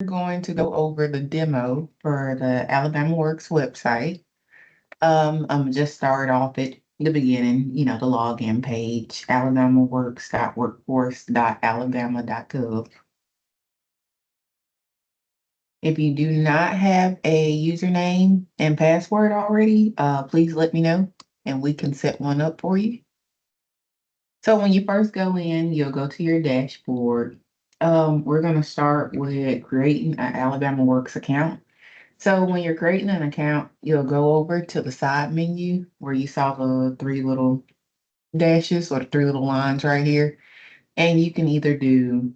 going to go over the demo for the Alabama Works website. I'm just start off at the beginning, the login page, alabamaworks.workforce.alabama.gov. If you do not have a username and password already, please let me know and we can set one up for you. So when you first go in, you'll go to your dashboard. We're going to start with creating an Alabama Works account. So when you're creating an account, you'll go over to the side menu where you saw the three little dashes or the three little lines right here. And you can either do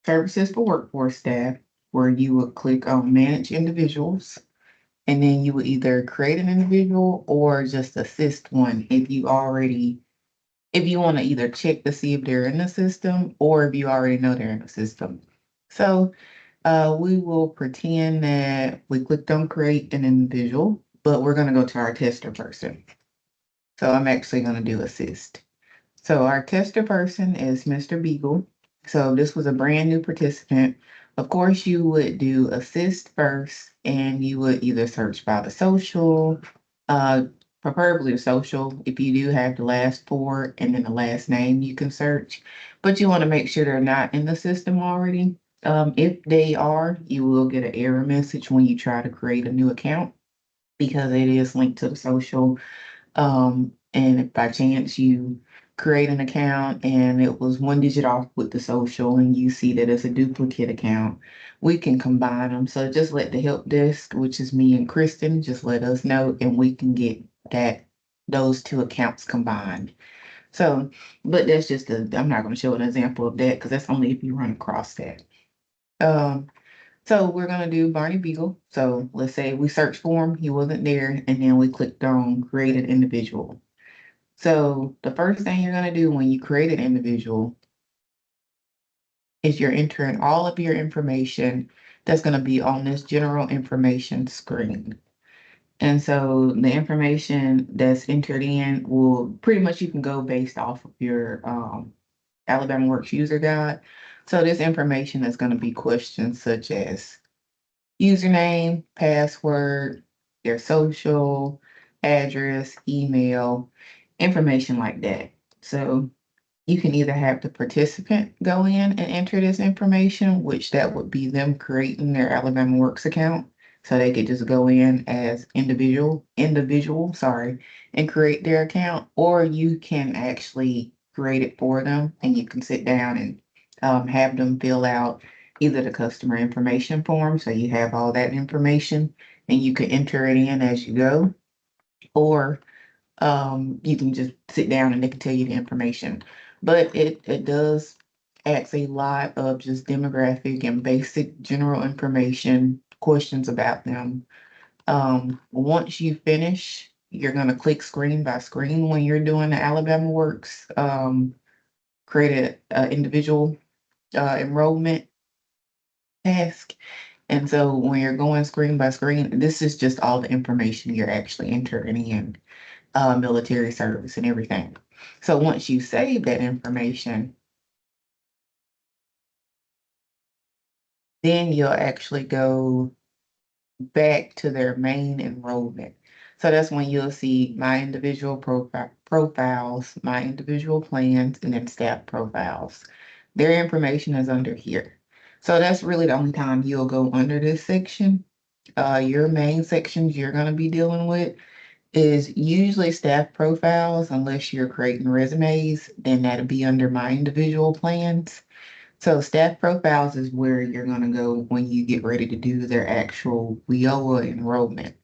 services for workforce staff, where you would click on manage individuals. And then you would either create an individual or just assist one if you want to either check to see if they're in the system or if you already know they're in the system. So we will pretend that we clicked on create an individual, but we're going to go to our tester person. So I'm actually going to do assist. So our tester person is Mr. Beagle. So this was a brand new participant. Of course, you would do assist first, and you would either search by the social, uh, preferably the social. If you do have the last four and then the last name, you can search. But you want to make sure they're not in the system already. If they are, you will get an error message when you try to create a new account because it is linked to the social. And if by chance you create an account and it was one digit off with the social and you see that it's a duplicate account, we can combine them. So just let the help desk, which is me and Kristen, just let us know and we can get those two accounts combined. So, but that's just I'm not going to show an example of that because that's only if you run across that. Um, so we're gonna do Barney Beagle. So let's say we searched for him, he wasn't there, and then we clicked on create an individual. So the first thing you're gonna do when you create an individual is you're entering all of your information that's gonna be on this general information screen. And so the information that's entered in will pretty much you can go based off of your Alabama Works user guide. So this information is going to be questions such as username, password, their social, address, email, information like that. So you can either have the participant go in and enter this information, which that would be them creating their Alabama Works account. So they could just go in as individual, sorry, and create their account, or you can actually create it for them and you can sit down and have them fill out either the customer information form, so you have all that information and you can enter it in as you go, or you can just sit down and they can tell you the information. But it does ask a lot of just demographic and basic general information, questions about them. Once you finish, you're gonna click screen by screen when you're doing the Alabama Works, create a individual enrollment task. And so when you're going screen by screen, this is just all the information you're actually entering in, military service and everything. So once you save that information, then you'll actually go back to their main enrollment. So that's when you'll see my individual profiles, my individual plans, and then staff profiles. Their information is under here. So that's really the only time you'll go under this section. Your main sections you're going to be dealing with is usually staff profiles, unless you're creating resumes, then that'll be under my individual plans. So staff profiles is where you're going to go when you get ready to do their actual WIOA enrollment.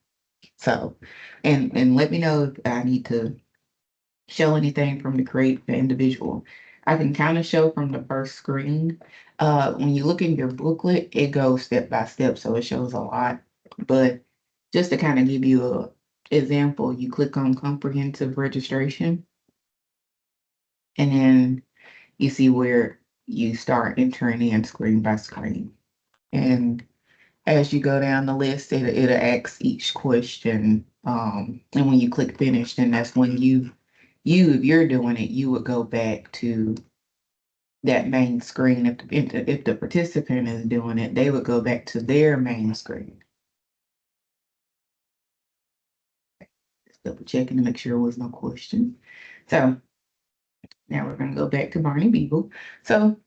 So, and let me know if I need to show anything from the create the individual. I can kind of show from the first screen. When you look in your booklet, it goes step by step, so it shows a lot. But just to kind of give you a example, you click on comprehensive registration, and then you see where you start entering in screen by screen. And as you go down the list, it'll ask each question. And when you click finish, then that's when if you're doing it, you would go back to that main screen. If the participant is doing it, they would go back to their main screen. Just double checking to make sure there was no question. So now we're gonna go back to Barney Beagle. So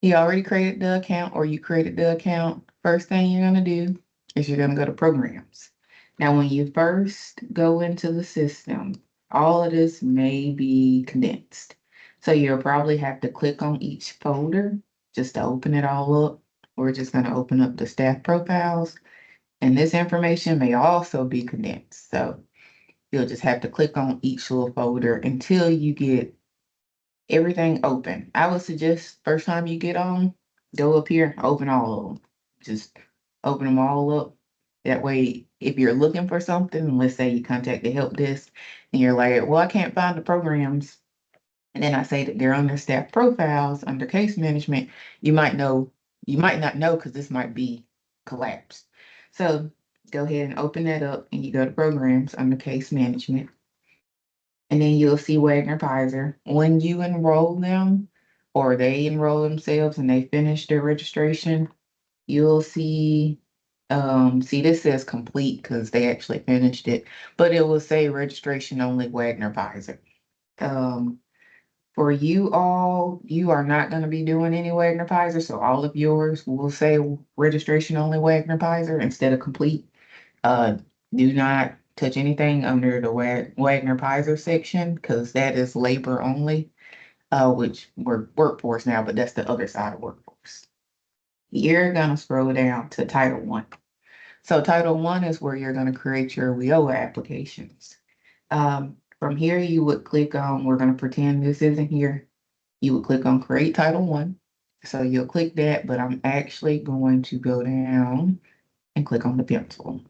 you already created the account or you created the account. First thing you're gonna do is you're gonna go to programs. Now, when you first go into the system, all of this may be condensed. So you'll probably have to click on each folder just to open it all up. We're just gonna open up the staff profiles. And this information may also be condensed. So you'll just have to click on each little folder until you get everything open. I would suggest first time you get on, go up here, open all of them. Just open them all up. That way, if you're looking for something, let's say you contact the help desk and you're like, well, I can't find the programs. And then I say that they're under staff profiles, under case management, you might not know because this might be collapsed. So go ahead and open that up and you go to programs under case management. And then you'll see Wagner Pizer. When you enroll them or they enroll themselves and they finish their registration, you'll see this says complete because they actually finished it, but it will say registration only Wagner Pizer. For you all, you are not going to be doing any Wagner Pizer, so all of yours will say registration only Wagner Pizer instead of complete. Uh, do not touch anything under the Wagner Pizer section because that is labor only, which we're workforce now, but that's the other side of workforce. You're gonna scroll down to Title One. So Title One is where you're gonna create your WIOA applications. From here, you would click on, we're gonna pretend this isn't here. You would click on Create Title One. So you'll click that, but I'm actually going to go down and click on the pencil.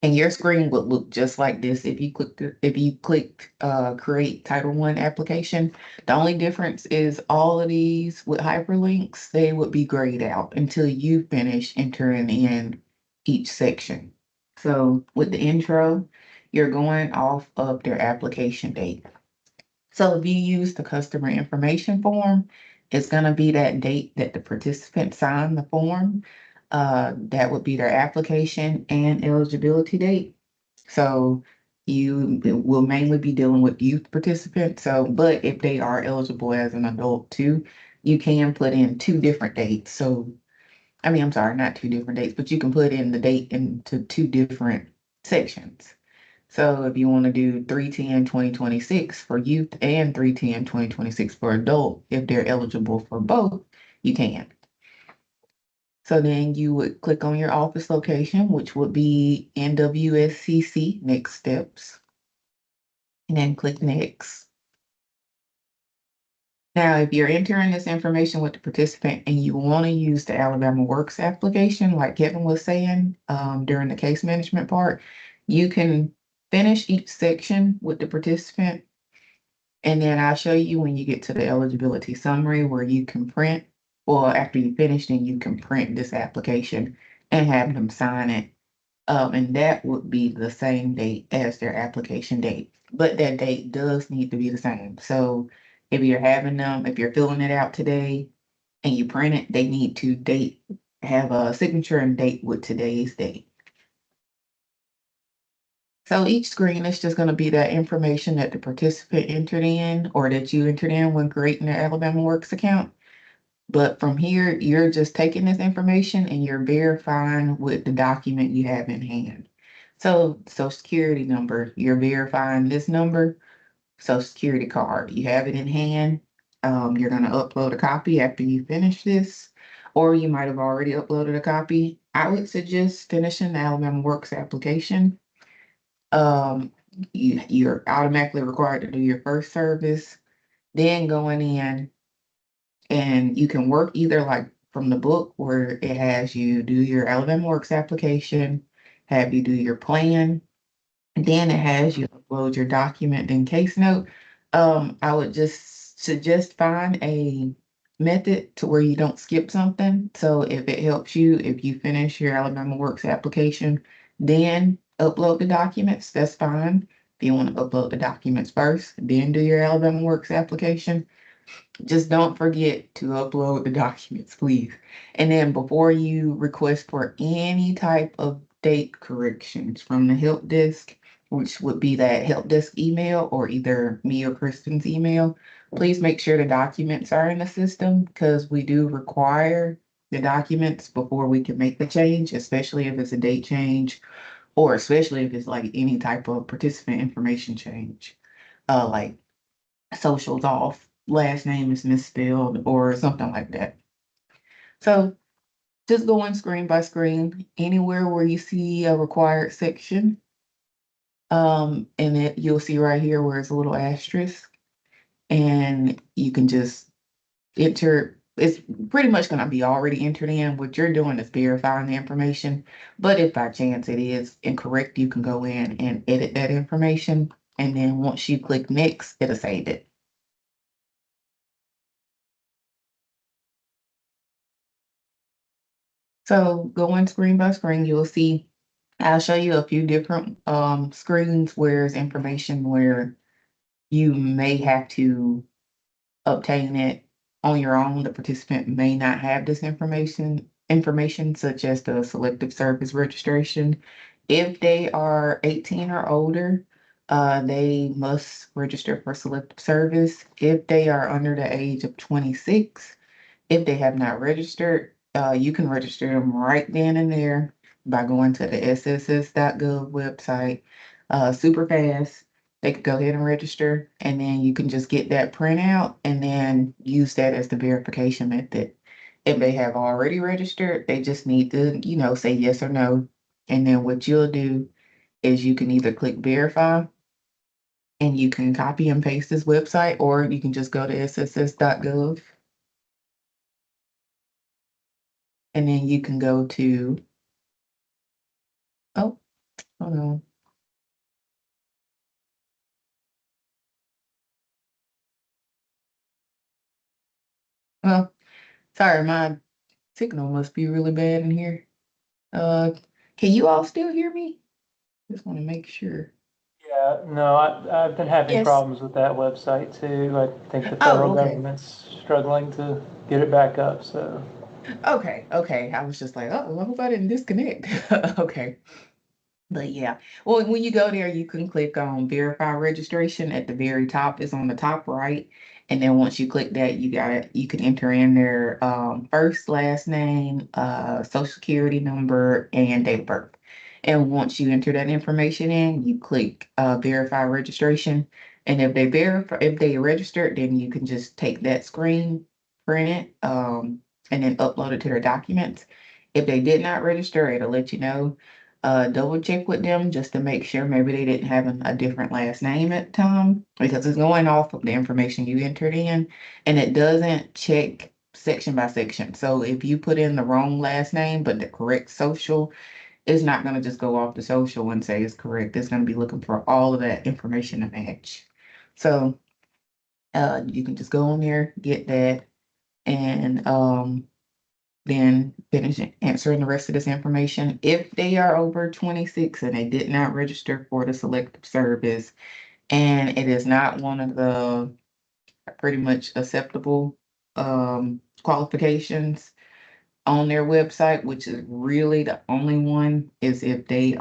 And your screen would look just like this if you clicked create Title One application. The only difference is all of these with hyperlinks, they would be grayed out until you finish entering in each section. So with the intro, you're going off of their application date. So if you use the customer information form, it's going to be that date that the participant signed the form. That would be their application and eligibility date. So you will mainly be dealing with youth participants. So, but if they are eligible as an adult too, you can put in two different dates. So, I mean, I'm sorry, not two different dates, but you can put in the date into two different sections. So if you want to do 3/10/2026 for youth and 3/10/2026 for adult, if they're eligible for both, you can. So then you would click on your office location, which would be NWSCC, next steps, and then click next. Now, if you're entering this information with the participant and you want to use the Alabama Works application, like Kevin was saying during the case management part, you can finish each section with the participant. And then I'll show you when you get to the eligibility summary where you can print, or after you finish, then you can print this application and have them sign it. And that would be the same date as their application date, but that date does need to be the same. So if you're filling it out today and you print it, they need to have a signature and date with today's date. So each screen is just going to be that information that the participant entered in or that you entered in when creating their Alabama Works account. But from here, you're just taking this information and you're verifying with the document you have in hand. So Social Security number, you're verifying this number, Social Security card, you have it in hand. You're going to upload a copy after you finish this, or you might have already uploaded a copy. I would suggest finishing the Alabama Works application. You're automatically required to do your first service, then going in and you can work either like from the book where it has you do your Alabama Works application, have you do your plan, and then it has you upload your document and case note. I would just suggest find a method to where you don't skip something. So if it helps you, if you finish your Alabama Works application, then upload the documents, that's fine. If you want to upload the documents first, then do your Alabama Works application, Just don't forget to upload the documents, please. And then before you request for any type of date corrections from the help desk, which would be that help desk email or either me or Kristen's email, please make sure the documents are in the system because we do require the documents before we can make the change, especially if it's a date change or especially if it's like any type of participant information change. Like socials off, last name is misspelled or something like that. So just going screen by screen, anywhere where you see a required section, and it you'll see right here where it's a little asterisk, and you can just enter. It's pretty much going to be already entered in. What you're doing is verifying the information, but if by chance it is incorrect, you can go in and edit that information, and then once you click next, it'll save it. So going screen by screen, you'll see, I'll show you a few different screens where there's information where you may have to obtain it on your own. The participant may not have this information such as the selective service registration. If they are 18 or older, they must register for selective service. If they are under the age of 26, if they have not registered, you can register them right then and there by going to the sss.gov website. Super fast. They could go ahead and register, and then you can just get that printout and then use that as the verification method. If they have already registered, they just need to, say yes or no. And then what you'll do is you can either click verify and you can copy and paste this website, or you can just go to sss.gov and then you can go to, oh, hold on. Well, sorry, my signal must be really bad in here. Uh, can you all still hear me? Just want to make sure. Yeah, no, I've been having Yes. problems with that website too. I think the federal Oh, okay. government's struggling to get it back up, so. Okay. Okay. I was just like, oh, I hope I didn't disconnect. Okay. But yeah, well, when you go there, you can click on verify registration at the very top. It's on the top right. And then once you click that, you can enter in their first, last name, social security number, and date of birth. And once you enter that information in, you click verify registration. And if they registered, then you can just take that screen, print it, and then upload it to their documents. If they did not register, it'll let you know, double check with them just to make sure maybe they didn't have a different last name at the time because it's going off of the information you entered in and it doesn't check section by section. So if you put in the wrong last name but the correct social, it's not going to just go off the social and say it's correct. It's going to be looking for all of that information to match. So you can just go on there, get that, and then finish answering the rest of this information. If they are over 26 and they did not register for the selective service, and it is not one of the pretty much acceptable qualifications on their website, which is really the only one, is if they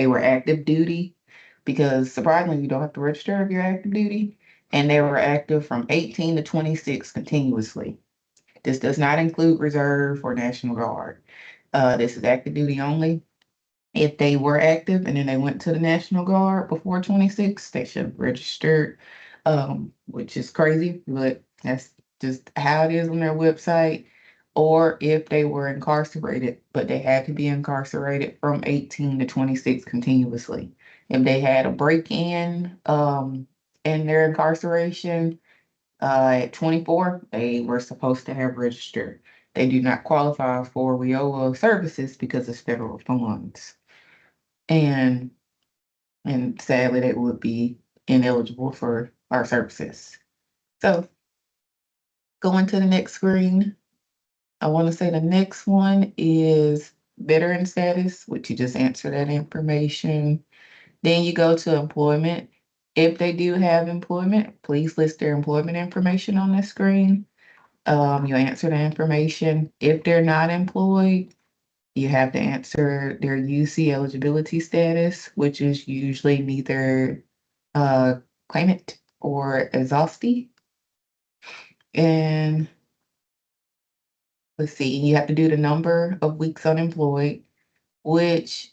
were active duty, because surprisingly, you don't have to register if you're active duty, and they were active from 18 to 26 continuously. This does not include reserve or National Guard. This is active duty only. If they were active and then they went to the National Guard before 26, they should have registered, which is crazy, but that's just how it is on their website. Or if they were incarcerated, but they had to be incarcerated from 18 to 26 continuously. If they had a break-in in their incarceration, at 24, they were supposed to have registered. They do not qualify for WIOA services because it's federal funds. And and sadly they would be ineligible for our services. So going to the next screen, I want to say the next one is veteran status, which you just answer that information. Then you go to employment. If they do have employment, please list their employment information on the screen. You answer the information. If they're not employed, you have to answer their UC eligibility status, which is usually neither uh, claimant or exhaustee. And let's see, you have to do the number of weeks unemployed, which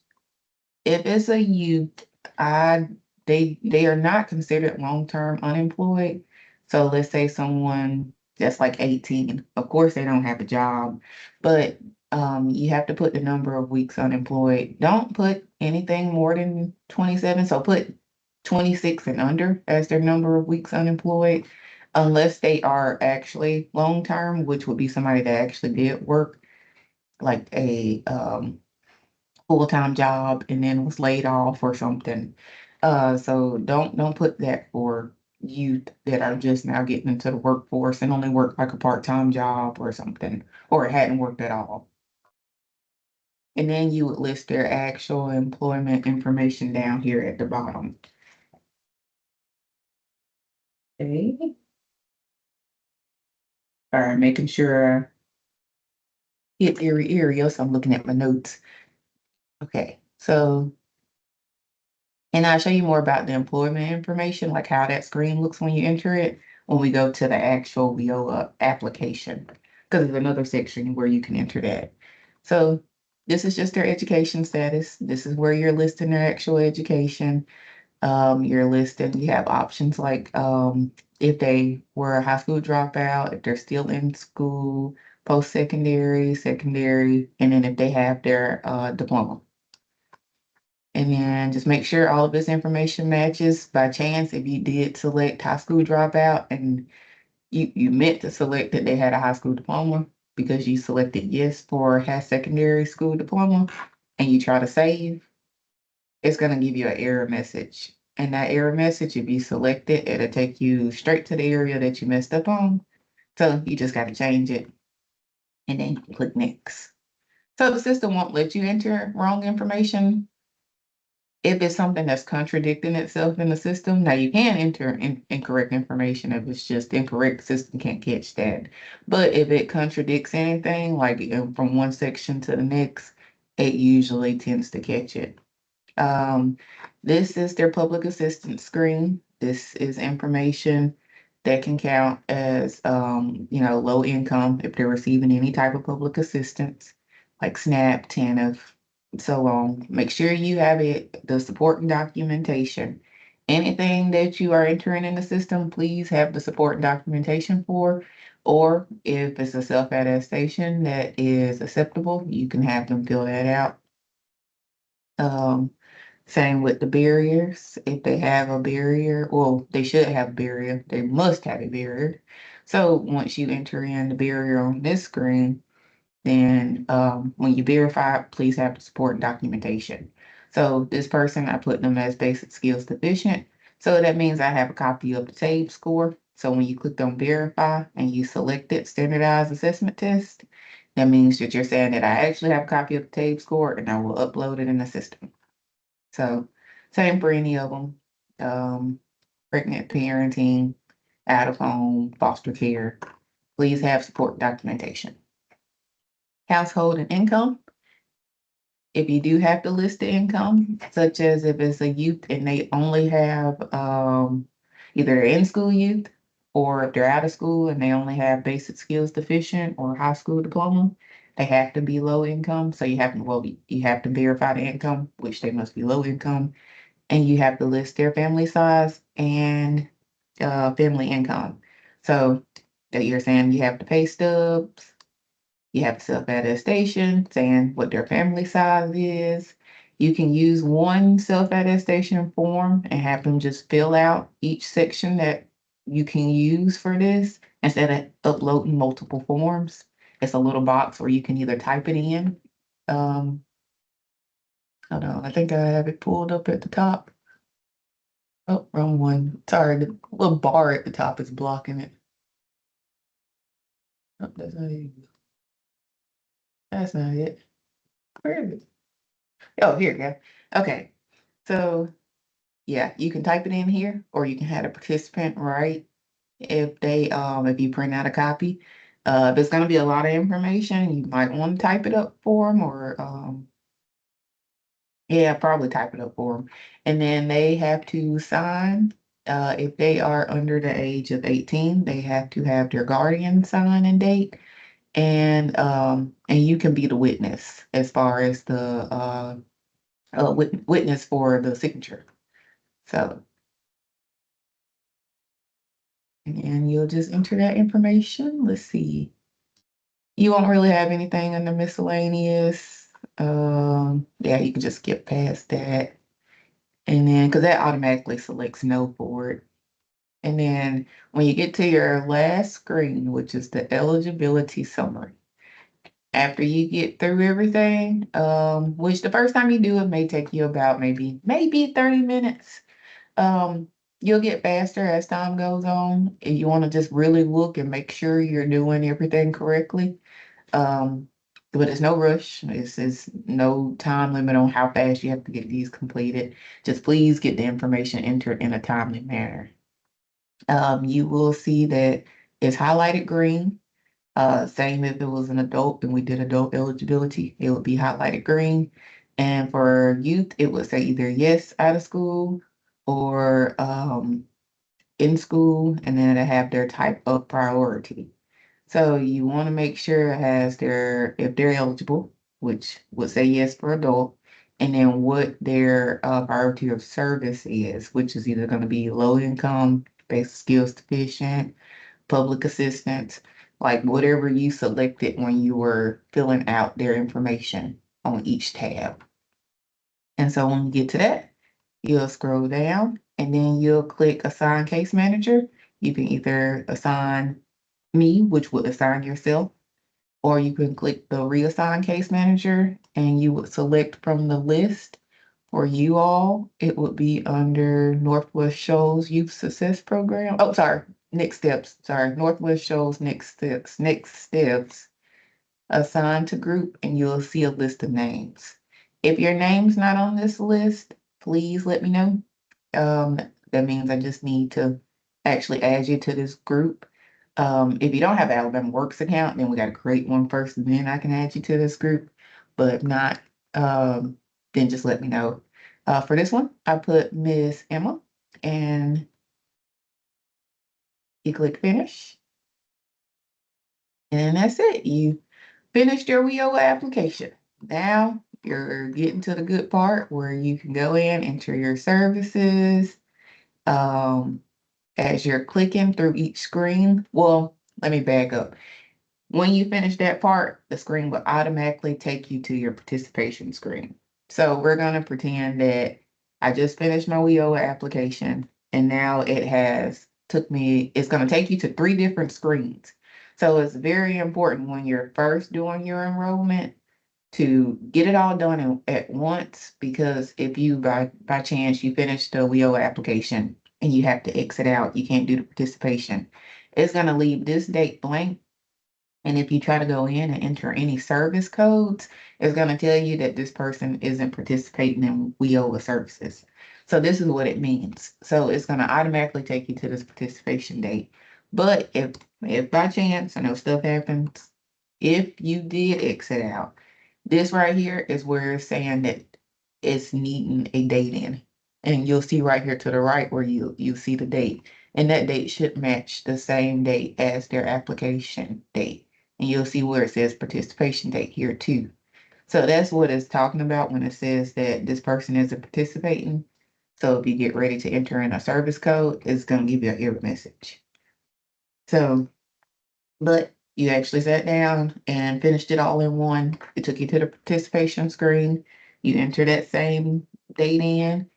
if it's a youth, I they are not considered long-term unemployed. So let's say someone that's like 18, of course they don't have a job, but you have to put the number of weeks unemployed. Don't put anything more than 27. So put 26 and under as their number of weeks unemployed, unless they are actually long-term, which would be somebody that actually did work like a full-time job and then was laid off or something. So don't put that for youth that are just now getting into the workforce and only work like a part-time job or something, or hadn't worked at all. And then you would list their actual employment information down here at the bottom. Okay. All right, making sure I hit every area, so I'm looking at my notes. Okay, so and I'll show you more about the employment information, like how that screen looks when you enter it, when we go to the actual WIOA application, because there's another section where you can enter that. So this is just their education status. This is where you're listing their actual education. You're listing, you have options like if they were a high school dropout, if they're still in school, post-secondary, secondary, and then if they have their diploma. And then just make sure all of this information matches. By chance, if you did select high school dropout and you meant to select that they had a high school diploma because you selected yes for has secondary school diploma and you try to save, it's going to give you an error message. And that error message, if you select it, it'll take you straight to the area that you messed up on. So you just got to change it and then click next. So the system won't let you enter wrong information if it's something that's contradicting itself in the system. Now you can enter incorrect information if it's just incorrect, the system can't catch that. But if it contradicts anything, like from one section to the next, it usually tends to catch it. Um, this is their public assistance screen. This is information that can count as, low income if they're receiving any type of public assistance, like SNAP, TANF, so on. Make sure you have the supporting documentation. Anything that you are entering in the system, please have the supporting documentation for. Or if it's a self-attestation that is acceptable, you can have them fill that out. Um, Same with the barriers. If they have a barrier, well, they should have a barrier. They must have a barrier. So once you enter in the barrier on this screen, then when you verify, please have the support documentation. So this person, I put them as basic skills deficient. So that means I have a copy of the TABE score. So when you click on verify and you select it, standardized assessment test, that means that you're saying that I actually have a copy of the TABE score and I will upload it in the system. So same for any of them. Pregnant parenting, out of home, foster care, please have support documentation. Household and income. If you do have to list the income, such as if it's a youth and they only have either they're in school youth or if they're out of school and they only have basic skills deficient or high school diploma, they have to be low income. So you have to verify the income, which they must be low income, and you have to list their family size and family income. So that you're saying you have the pay stubs, you have self-attestation saying what their family size is. You can use one self-attestation form and have them just fill out each section that you can use for this instead of uploading multiple forms. It's a little box where you can either type it in. Um, Hold on, I think I have it pulled up at the top. Oh, wrong one. Sorry, the little bar at the top is blocking it. Oh, that's not it. That's not it. Where is it? Oh, here we go. Okay. So Yeah, you can type it in here, or you can have a participant write if you print out a copy. If it's gonna be a lot of information, you might want to type it up for them, or yeah, probably type it up for them. And then they have to sign. If they are under the age of 18, they have to have their guardian sign and date. And you can be the witness as far as the witness for the signature. So, and you'll just enter that information. Let's see. You won't really have anything under miscellaneous. Yeah, you can just skip past that. And then, because that automatically selects no for it. And then when you get to your last screen, which is the eligibility summary, after you get through everything, which the first time you do it may take you about maybe 30 minutes. Um, you'll get faster as time goes on. If you want to just really look and make sure you're doing everything correctly. Um, but it's no rush. It's no time limit on how fast you have to get these completed. Just please get the information entered in a timely manner. You will see that it's highlighted green. Same if it was an adult and we did adult eligibility, it would be highlighted green. And for youth, it would say either yes, out of school, or in school, and then it have their type of priority. So you want to make sure it has if they're eligible, which would say yes for adult, and then what their priority of service is, which is either going to be low income, basic skills deficient, public assistance, like whatever you selected when you were filling out their information on each tab. And so when you get to that, you'll scroll down and then you'll click Assign Case Manager. You can either assign me, which would assign yourself, or you can click the Reassign Case Manager and you would select from the list. For you all, it would be under Northwest Shoals Youth Success Program. Oh, sorry, Next Steps. Sorry, Northwest Shoals Next Steps. Next Steps. Assign to group, and you'll see a list of names. If your name's not on this list, please let me know. Um, that means I just need to actually add you to this group. If you don't have an Alabama Works account, then we got to create one first, and then I can add you to this group. But if not, then just let me know. For this one, I put Miss Emma, and you click finish, and that's it. You finished your WIOA application. Now you're getting to the good part where you can go in, enter your services. Um, as you're clicking through each screen, well, let me back up. When you finish that part, the screen will automatically take you to your participation screen. So we're going to pretend that I just finished my WIOA application and now it's going to take you to 3 different screens. So it's very important when you're first doing your enrollment to get it all done at once, because if you by chance you finish the WIOA application and you have to exit out, you can't do the participation. It's going to leave this date blank, and if you try to go in and enter any service codes, it's going to tell you that this person isn't participating in WIOA services. So this is what it means. So it's going to automatically take you to this participation date. But if by chance, I know stuff happens, if you did exit out, this right here is where it's saying that it's needing a date in. And you'll see right here to the right where you see the date. And that date should match the same date as their application date. And you'll see where it says participation date here too. So that's what it's talking about when it says that this person isn't participating. So if you get ready to enter in a service code, it's going to give you an error message. So, but you actually sat down and finished it all in one. It took you to the participation screen. You enter that same date in,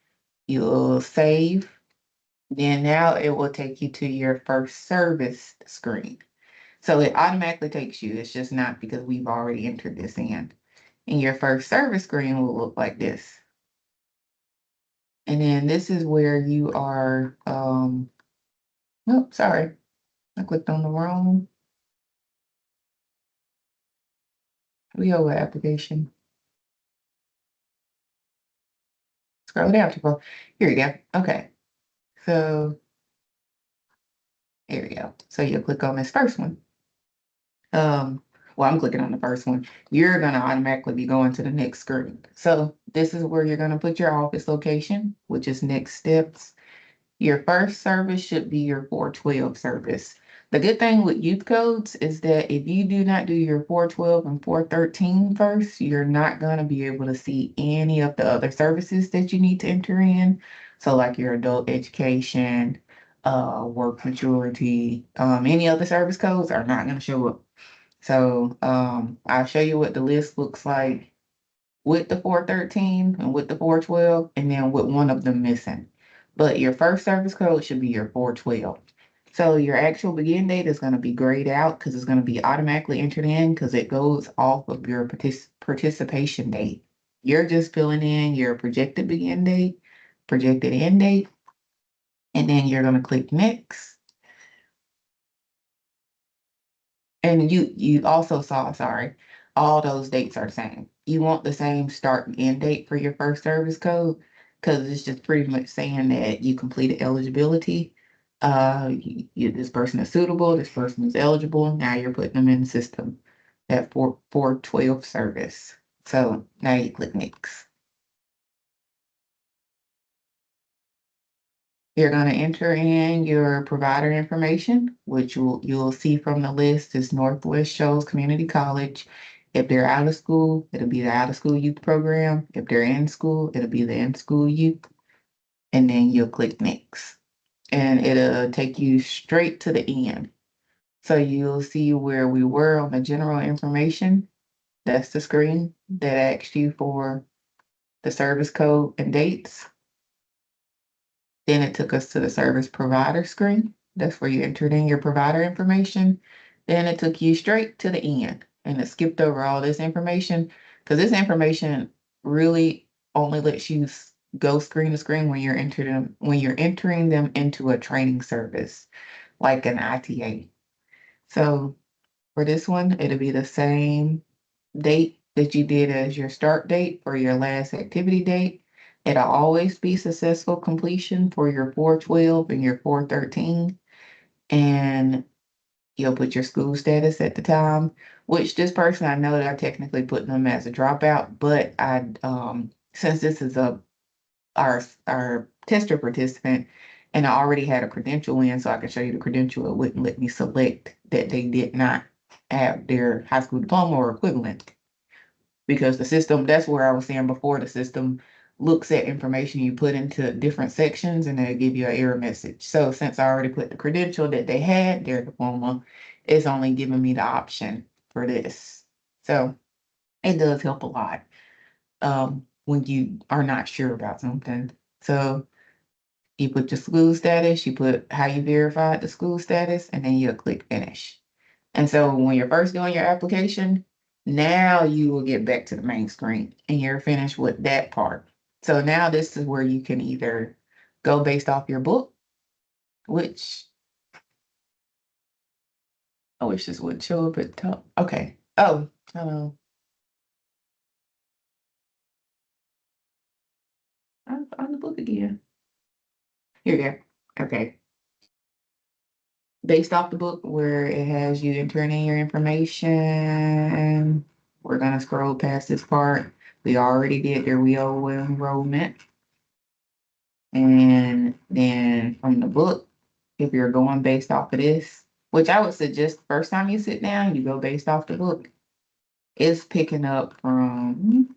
you'll save. Then now it will take you to your first service screen. So it automatically takes you. It's just not because we've already entered this in. And your first service screen will look like this. And then this is where you are, oh, sorry. I clicked on the wrong WIOA application. scroll down to go. Here you go. Okay. So here we go. So you'll click on this first one. Well, I'm clicking on the first one. You're gonna automatically be going to the next screen. So this is where you're gonna put your office location, which is next steps. Your first service should be your 412 service. The good thing with youth codes is that if you do not do your 412 and 413 first, you're not going to be able to see any of the other services that you need to enter in. So like your adult education, work maturity, any other service codes are not going to show up. So I'll show you what the list looks like with the 413 and with the 412, and then with one of them missing. But your first service code should be your 412. So your actual begin date is going to be grayed out because it's going to be automatically entered in because it goes off of your participation date. You're just filling in your projected begin date, projected end date, and then you're going to click next. And you also saw, sorry, all those dates are the same. You want the same start and end date for your first service code because it's just pretty much saying that you completed eligibility. This person is suitable, this person is eligible. Now you're putting them in the system. That 412 service. So now you click next. You're going to enter in your provider information, which you'll see from the list is Northwest Shoals Community College. If they're out of school, it'll be the out of school youth program. If they're in school, it'll be the in school youth. And then you'll click next. And it'll take you straight to the end. So you'll see where we were on the general information. That's the screen that asks you for the service code and dates. Then it took us to the service provider screen. That's where you entered in your provider information. Then it took you straight to the end and it skipped over all this information because this information really only lets you go screen to screen when you're entering them into a training service like an ITA. So for this one, it'll be the same date that you did as your start date for your last activity date. It'll always be successful completion for your 412 and your 413. And you'll put your school status at the time, which this person, I know that I technically put them as a dropout, but since this is our tester participant and I already had a credential in, so I can show you the credential, it wouldn't let me select that they did not have their high school diploma or equivalent. Because the system, that's where I was saying before, the system looks at information you put into different sections and they'll give you an error message. So since I already put the credential that they had, their diploma, it's only giving me the option for this. So it does help a lot when you are not sure about something. So you put your school status, you put how you verified the school status, and then you'll click finish. And so when you're first doing your application, now you will get back to the main screen and you're finished with that part. So now this is where you can either go based off your book, which I wish this would show up at the top. Okay. Oh, I'm on the book again. Here you go. Okay. Based off the book where it has you entering in your information. We're gonna scroll past this part. We already did their WIOA enrollment. And then from the book, if you're going based off of this, which I would suggest the first time you sit down, you go based off the book, it's picking up from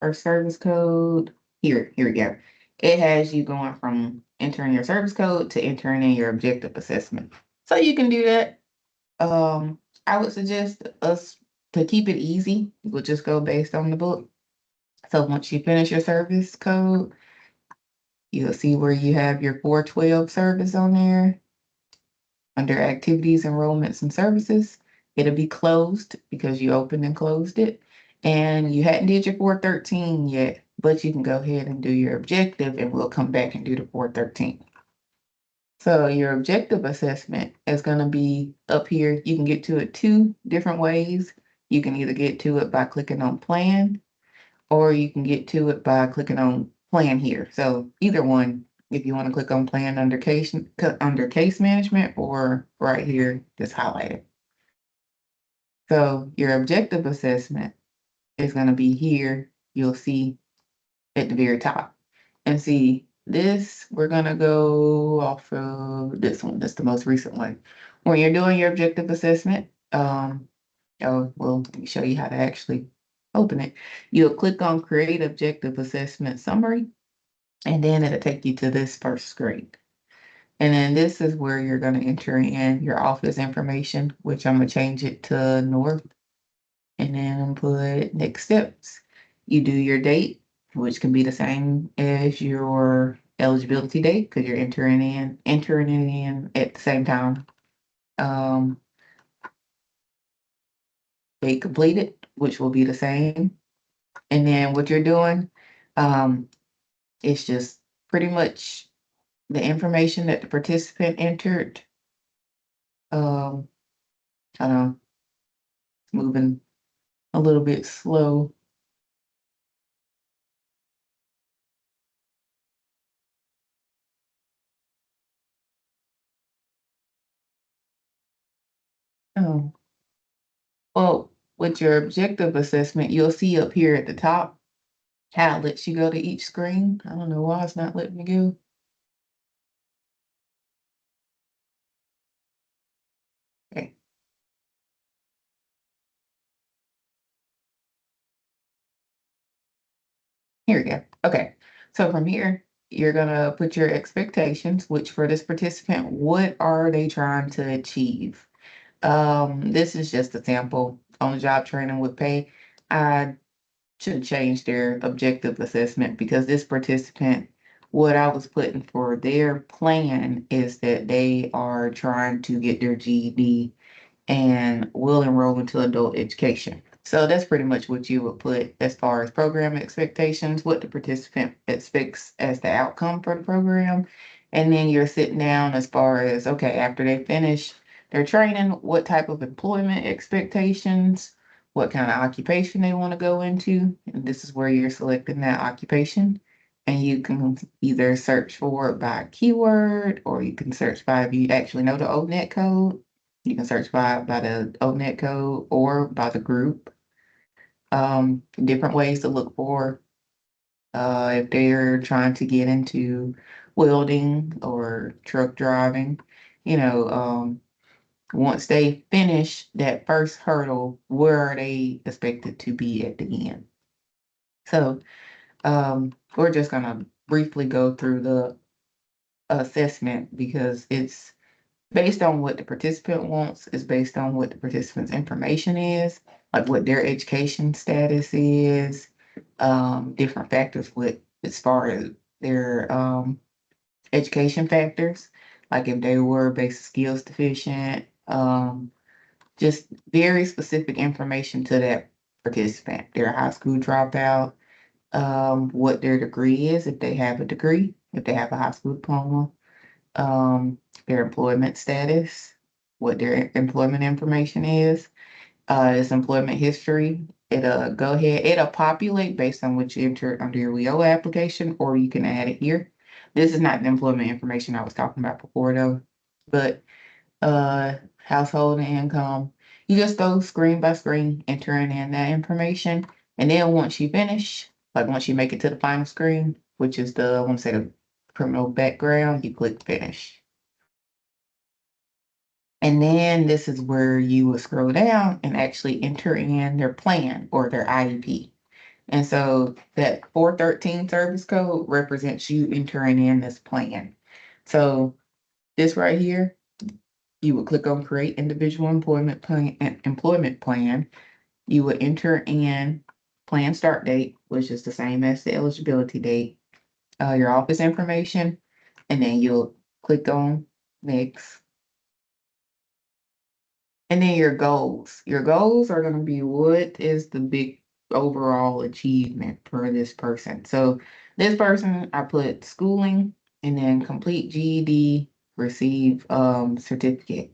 our service code. Here we go. It has you going from entering your service code to entering in your objective assessment. So you can do that. I would suggest us to keep it easy. We'll just go based on the book. So once you finish your service code, you'll see where you have your 412 service on there. Under activities, enrollments, and services, it'll be closed because you opened and closed it. And you hadn't did your 413 yet, but you can go ahead and do your objective and we'll come back and do the 413. So your objective assessment is going to be up here. You can get to it two different ways. You can either get to it by clicking on plan, or you can get to it by clicking on plan here. So either one, if you want to click on plan under case management, or right here, just highlight it. So your objective assessment is going to be here. You'll see at the very top. And see this, we're going to go off of this one. That's the most recent one. When you're doing your objective assessment, oh, well, let me show you how to actually open it. You'll click on create objective assessment summary, and then it'll take you to this first screen. And then this is where you're going to enter in your office information, which I'm going to change it to North, and then put next steps. You do your date, which can be the same as your eligibility date because you're entering it in at the same time. Date completed, which will be the same. And then what you're doing, um, it's just pretty much the information that the participant entered. I don't know, it's moving a little bit slow. Oh, well, with your objective assessment, you'll see up here at the top how it lets you go to each screen. I don't know why it's not letting me go. Okay, here we go. Okay, so from here, you're gonna put your expectations, which for this participant, what are they trying to achieve? This is just a sample on the job training with pay. I should change their objective assessment because this participant, what I was putting for their plan is that they are trying to get their GED and will enroll into adult education. So that's pretty much what you would put as far as program expectations, what the participant expects as the outcome for the program. And then you're sitting down as far as, okay, after they finish their training, what type of employment expectations, what kind of occupation they want to go into. And this is where you're selecting that occupation. And you can either search for it by keyword, or you can search by, if you actually know the ONET code, you can search by the ONET code or by the group. Different ways to look for if they're trying to get into welding or truck driving. You know, once they finish that first hurdle, where are they expected to be at the end? So we're just gonna briefly go through the assessment because it's based on what the participant wants, is based on what the participant's information is, like what their education status is, different factors with as far as their education factors, like if they were basic skills deficient, just very specific information to that participant, their high school dropout, what their degree is, if they have a degree, if they have a high school diploma, their employment status, what their employment information is, its employment history. It'll go ahead, it'll populate based on what you entered under your WIOA application, or you can add it here. This is not the employment information I was talking about before though, but household and income. You just go screen by screen, entering in that information. And then once you finish, like once you make it to the final screen, which is the, I want to say the criminal background, you click finish. And then this is where you will scroll down and actually enter in their plan or their IEP. And so that 413 service code represents you entering in this plan. So this right here, you would click on create individual employment plan. You would enter in plan start date, which is the same as the eligibility date, your office information, and then you'll click on next. And then your goals. Your goals are going to be what is the big overall achievement for this person. So this person, I put schooling and then complete GED, receive certificate.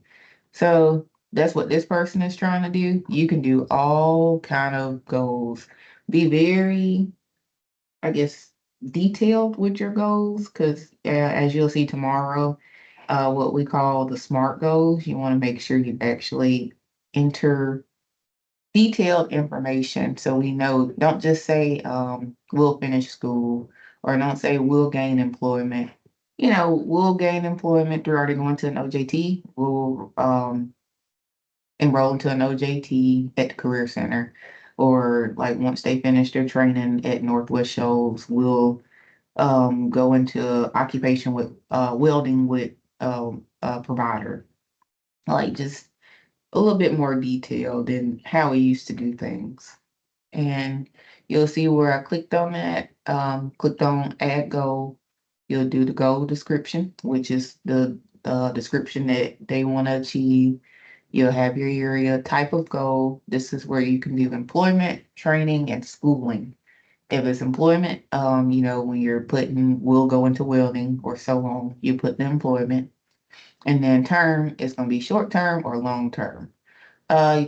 So that's what this person is trying to do. You can do all kind of goals be very, I guess, detailed with your goals because as you'll see tomorrow, what we call the SMART goals, you want to make sure you actually enter detailed information so we know, don't just say we'll finish school or don't say we'll gain employment. We'll gain employment through already going to an OJT. We'll enroll into an OJT at the Career Center. Or like once they finish their training at Northwest Shoals, we'll go into occupation with welding with a provider. Like just a little bit more detailed than how we used to do things. And you'll see where I clicked on that, clicked on add goal. You'll do the goal description, which is the description that they want to achieve. You'll have your area type of goal. This is where you can do employment, training, and schooling. If it's employment, when you're putting will go into welding or so on, you put the employment. And then term is going to be short term or long term. Uh,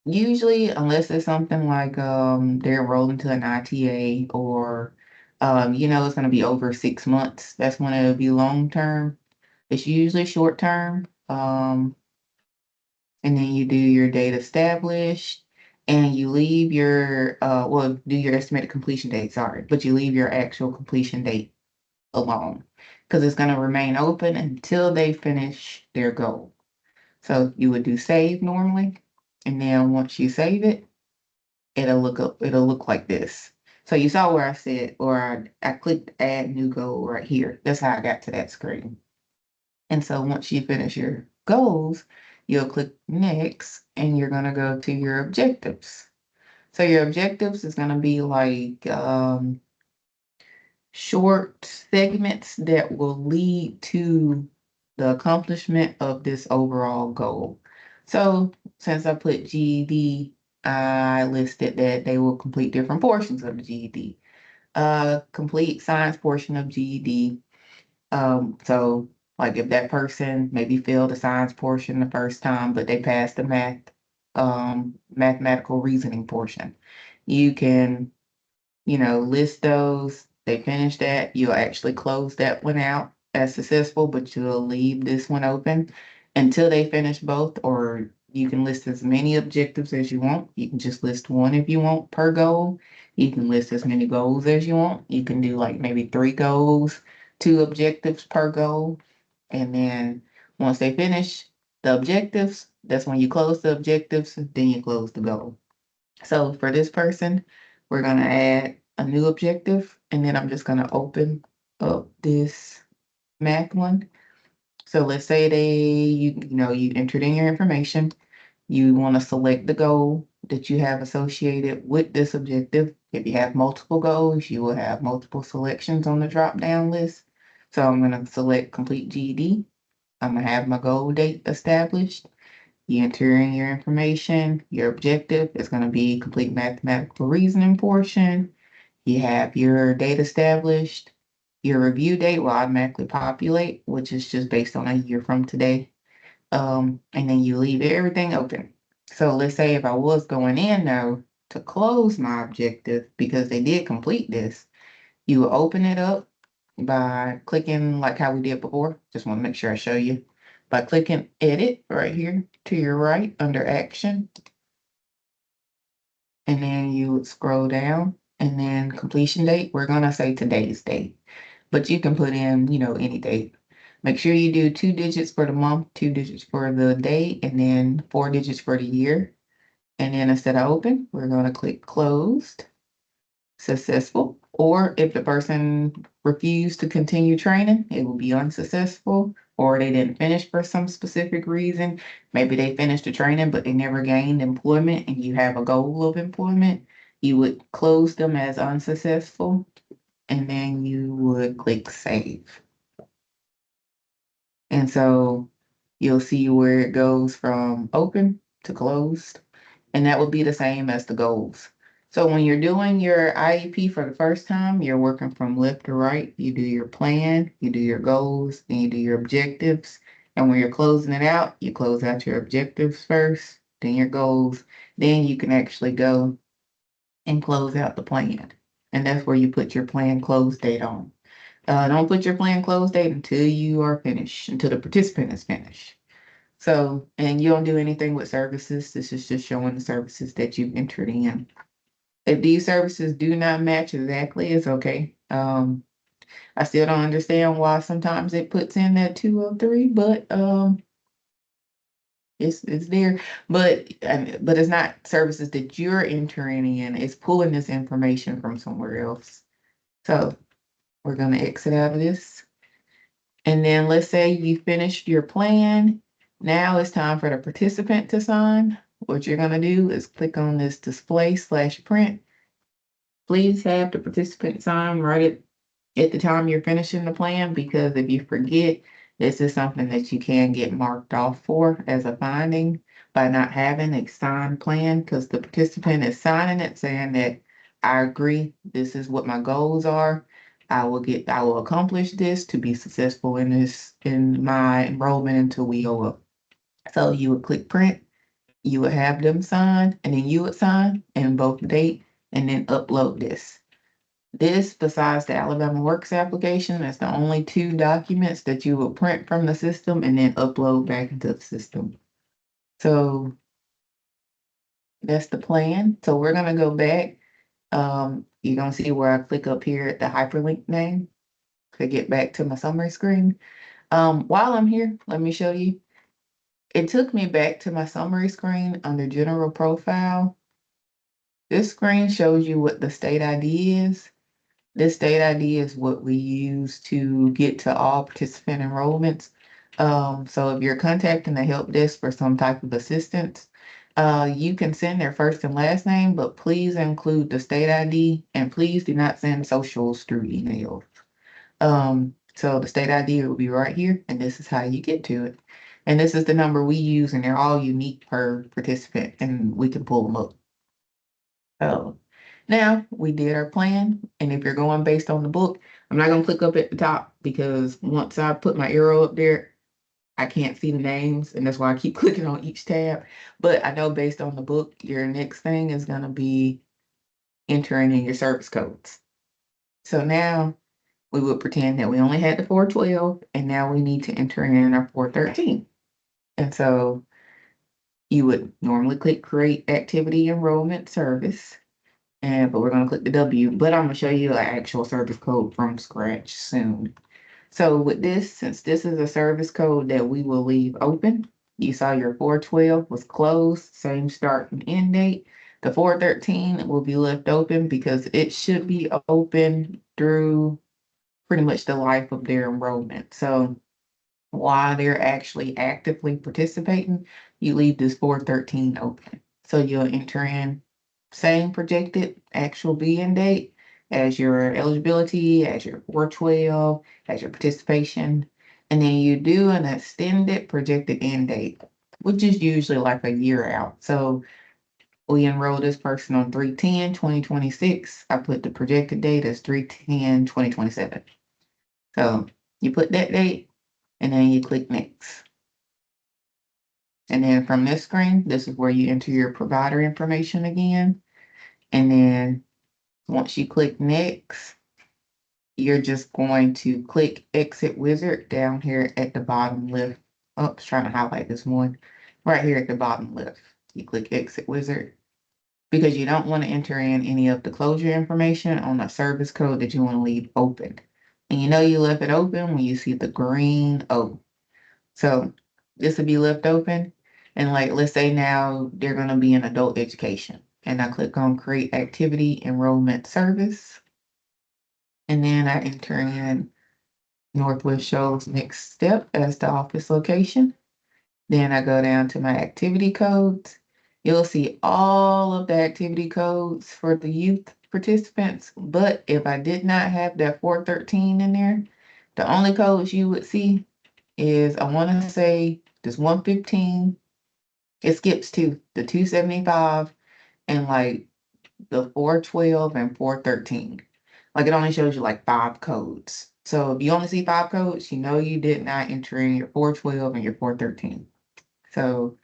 Usually, unless it's something like they're enrolled into an ITA or it's going to be over 6 months, that's when it'll be long term. It's usually short term. And then you do your date established and you leave your do your estimated completion date, sorry, but you leave your actual completion date alone because it's going to remain open until they finish their goal. So you would do save normally, and then once you save it, it'll look like this. So you saw where I said, or I clicked add new goal right here. That's how I got to that screen. And so once you finish your goals, you'll click next and you're going to go to your objectives. So your objectives is going to be like short segments that will lead to the accomplishment of this overall goal. So since I put GED, I listed that they will complete different portions of the GED. Complete science portion of GED. So like if that person maybe failed the science portion the first time, but they passed the mathematical reasoning portion, you can list those. They finish that, you'll actually close that one out as successful, but you'll leave this one open until they finish both, or you can list as many objectives as you want. You can just list one if you want per goal. You can list as many goals as you want. You can do like maybe 3 goals, 2 objectives per goal. And then once they finish the objectives, that's when you close the objectives, then you close the goal. So for this person, we're gonna add a new objective, and then I'm just gonna open up this math one. So let's say you entered in your information. You want to select the goal that you have associated with this objective. If you have multiple goals, you will have multiple selections on the drop-down list. So I'm gonna select complete GED. I'm gonna have my goal date established. You enter in your information. Your objective is going to be complete mathematical reasoning portion. You have your date established. Your review date will automatically populate, which is just based on a year from today. And then you leave everything open. So let's say if I was going in now to close my objective because they did complete this, you will open it up by clicking like how we did before. Just want to make sure I show you. By clicking edit right here to your right under action. And then you would scroll down and then completion date. We're going to say today's date, but you can put in, any date. Make sure you do 2 digits for the month, 2 digits for the day, and then 4 digits for the year. And then instead of open, we're going to click closed. Successful, or if the person refused to continue training, it will be unsuccessful, or they didn't finish for some specific reason. Maybe they finished the training, but they never gained employment, and you have a goal of employment. You would close them as unsuccessful, and then you would click save. And so you'll see where it goes from open to closed. And that would be the same as the goals. So when you're doing your IEP for the first time, you're working from left to right. You do your plan, you do your goals, and you do your objectives. And when you're closing it out, you close out your objectives first, then your goals. Then you can actually go and close out the plan. And that's where you put your plan close date on. Don't put your plan close date until you are finished, until the participant is finished. So, and you don't do anything with services. This is just showing the services that you've entered in. If these services do not match exactly, it's okay. I still don't understand why sometimes it puts in that 203, but it's there. But it's not services that you're entering in. It's pulling this information from somewhere else. So we're gonna exit out of this. And then let's say you finished your plan. Now it's time for the participant to sign. What you're gonna do is click on this display/print. Please have the participant sign right at the time you're finishing the plan, because if you forget, this is something that you can get marked off for as a finding by not having a signed plan, because the participant is signing it saying that I agree, this is what my goals are. I will accomplish this to be successful in my enrollment into WIOA. So you would click print, you would have them sign, and then you would sign and both date, and then upload this. This, besides the Alabama Works application, is the only two documents that you will print from the system and then upload back into the system. So that's the plan. So we're gonna go back. You're gonna see where I click up here at the hyperlink name to get back to my summary screen. While I'm here, let me show you. It took me back to my summary screen under general profile. This screen shows you what the state ID is. This state ID is what we use to get to all participant enrollments. So if you're contacting the help desk for some type of assistance, you can send their first and last name, but please include the state ID, and please do not send socials through email. So the state ID will be right here, and this is how you get to it. And this is the number we use, and they're all unique per participant, and we can pull them up. So now we did our plan, and if you're going based on the book, I'm not gonna click up at the top because once I put my arrow up there, I can't see the names, and that's why I keep clicking on each tab. But I know based on the book, your next thing is gonna be entering in your service codes. So now we would pretend that we only had the 412, and now we need to enter in our 413. And so you would normally click create activity enrollment service. But we're gonna click the W, but I'm gonna show you an actual service code from scratch soon. So with this, since this is a service code that we will leave open, you saw your 412 was closed, same start and end date. The 413 will be left open because it should be open through pretty much the life of their enrollment. So while they're actually actively participating, you leave this 413 open. So you'll enter in same projected actual be-in date as your eligibility, as your 412, as your participation, and then you do an extended projected end date, which is usually like a year out. So we enroll this person on 3/10/2026. I put the projected date as 3/10/2027. So you put that date and then you click next. And then from this screen, this is where you enter your provider information again. And then once you click next, you're just going to click exit wizard down here at the bottom left. Oh, I was trying to highlight this one. Right here at the bottom left. You click exit wizard because you don't want to enter in any of the closure information on a service code that you want to leave open. And you know you left it open when you see the green O. So this will be left open. And like, let's say now they're going to be in adult education. And I click on create activity enrollment service. And then I enter in Northwest Shoals next step as the office location. Then I go down to my activity codes. You'll see all of the activity codes for the youth participants. But if I did not have that 413 in there, the only codes you would see is, I want to say, this 115. It skips to the 275 and like the 412 and 413. Like it only shows you like 5 codes. So if you only see 5 codes, you know you did not enter in your 412 and your 413. So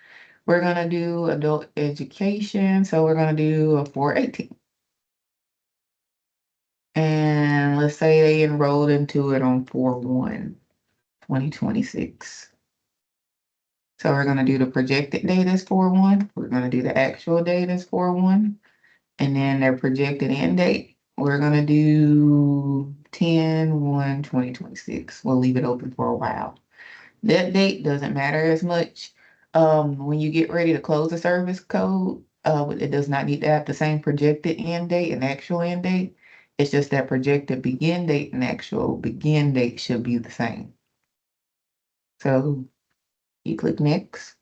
we're gonna do adult education. So we're gonna do a 418. And let's say they enrolled into it on 4/1/2026. So we're gonna do the projected date as 4/1. We're gonna do the actual date as 4/1. And then their projected end date, we're gonna do 10/1/2026. We'll leave it open for a while. That date doesn't matter as much. When you get ready to close the service code, it does not need to have the same projected end date and actual end date. It's just that projected begin date and actual begin date should be the same. So you click next.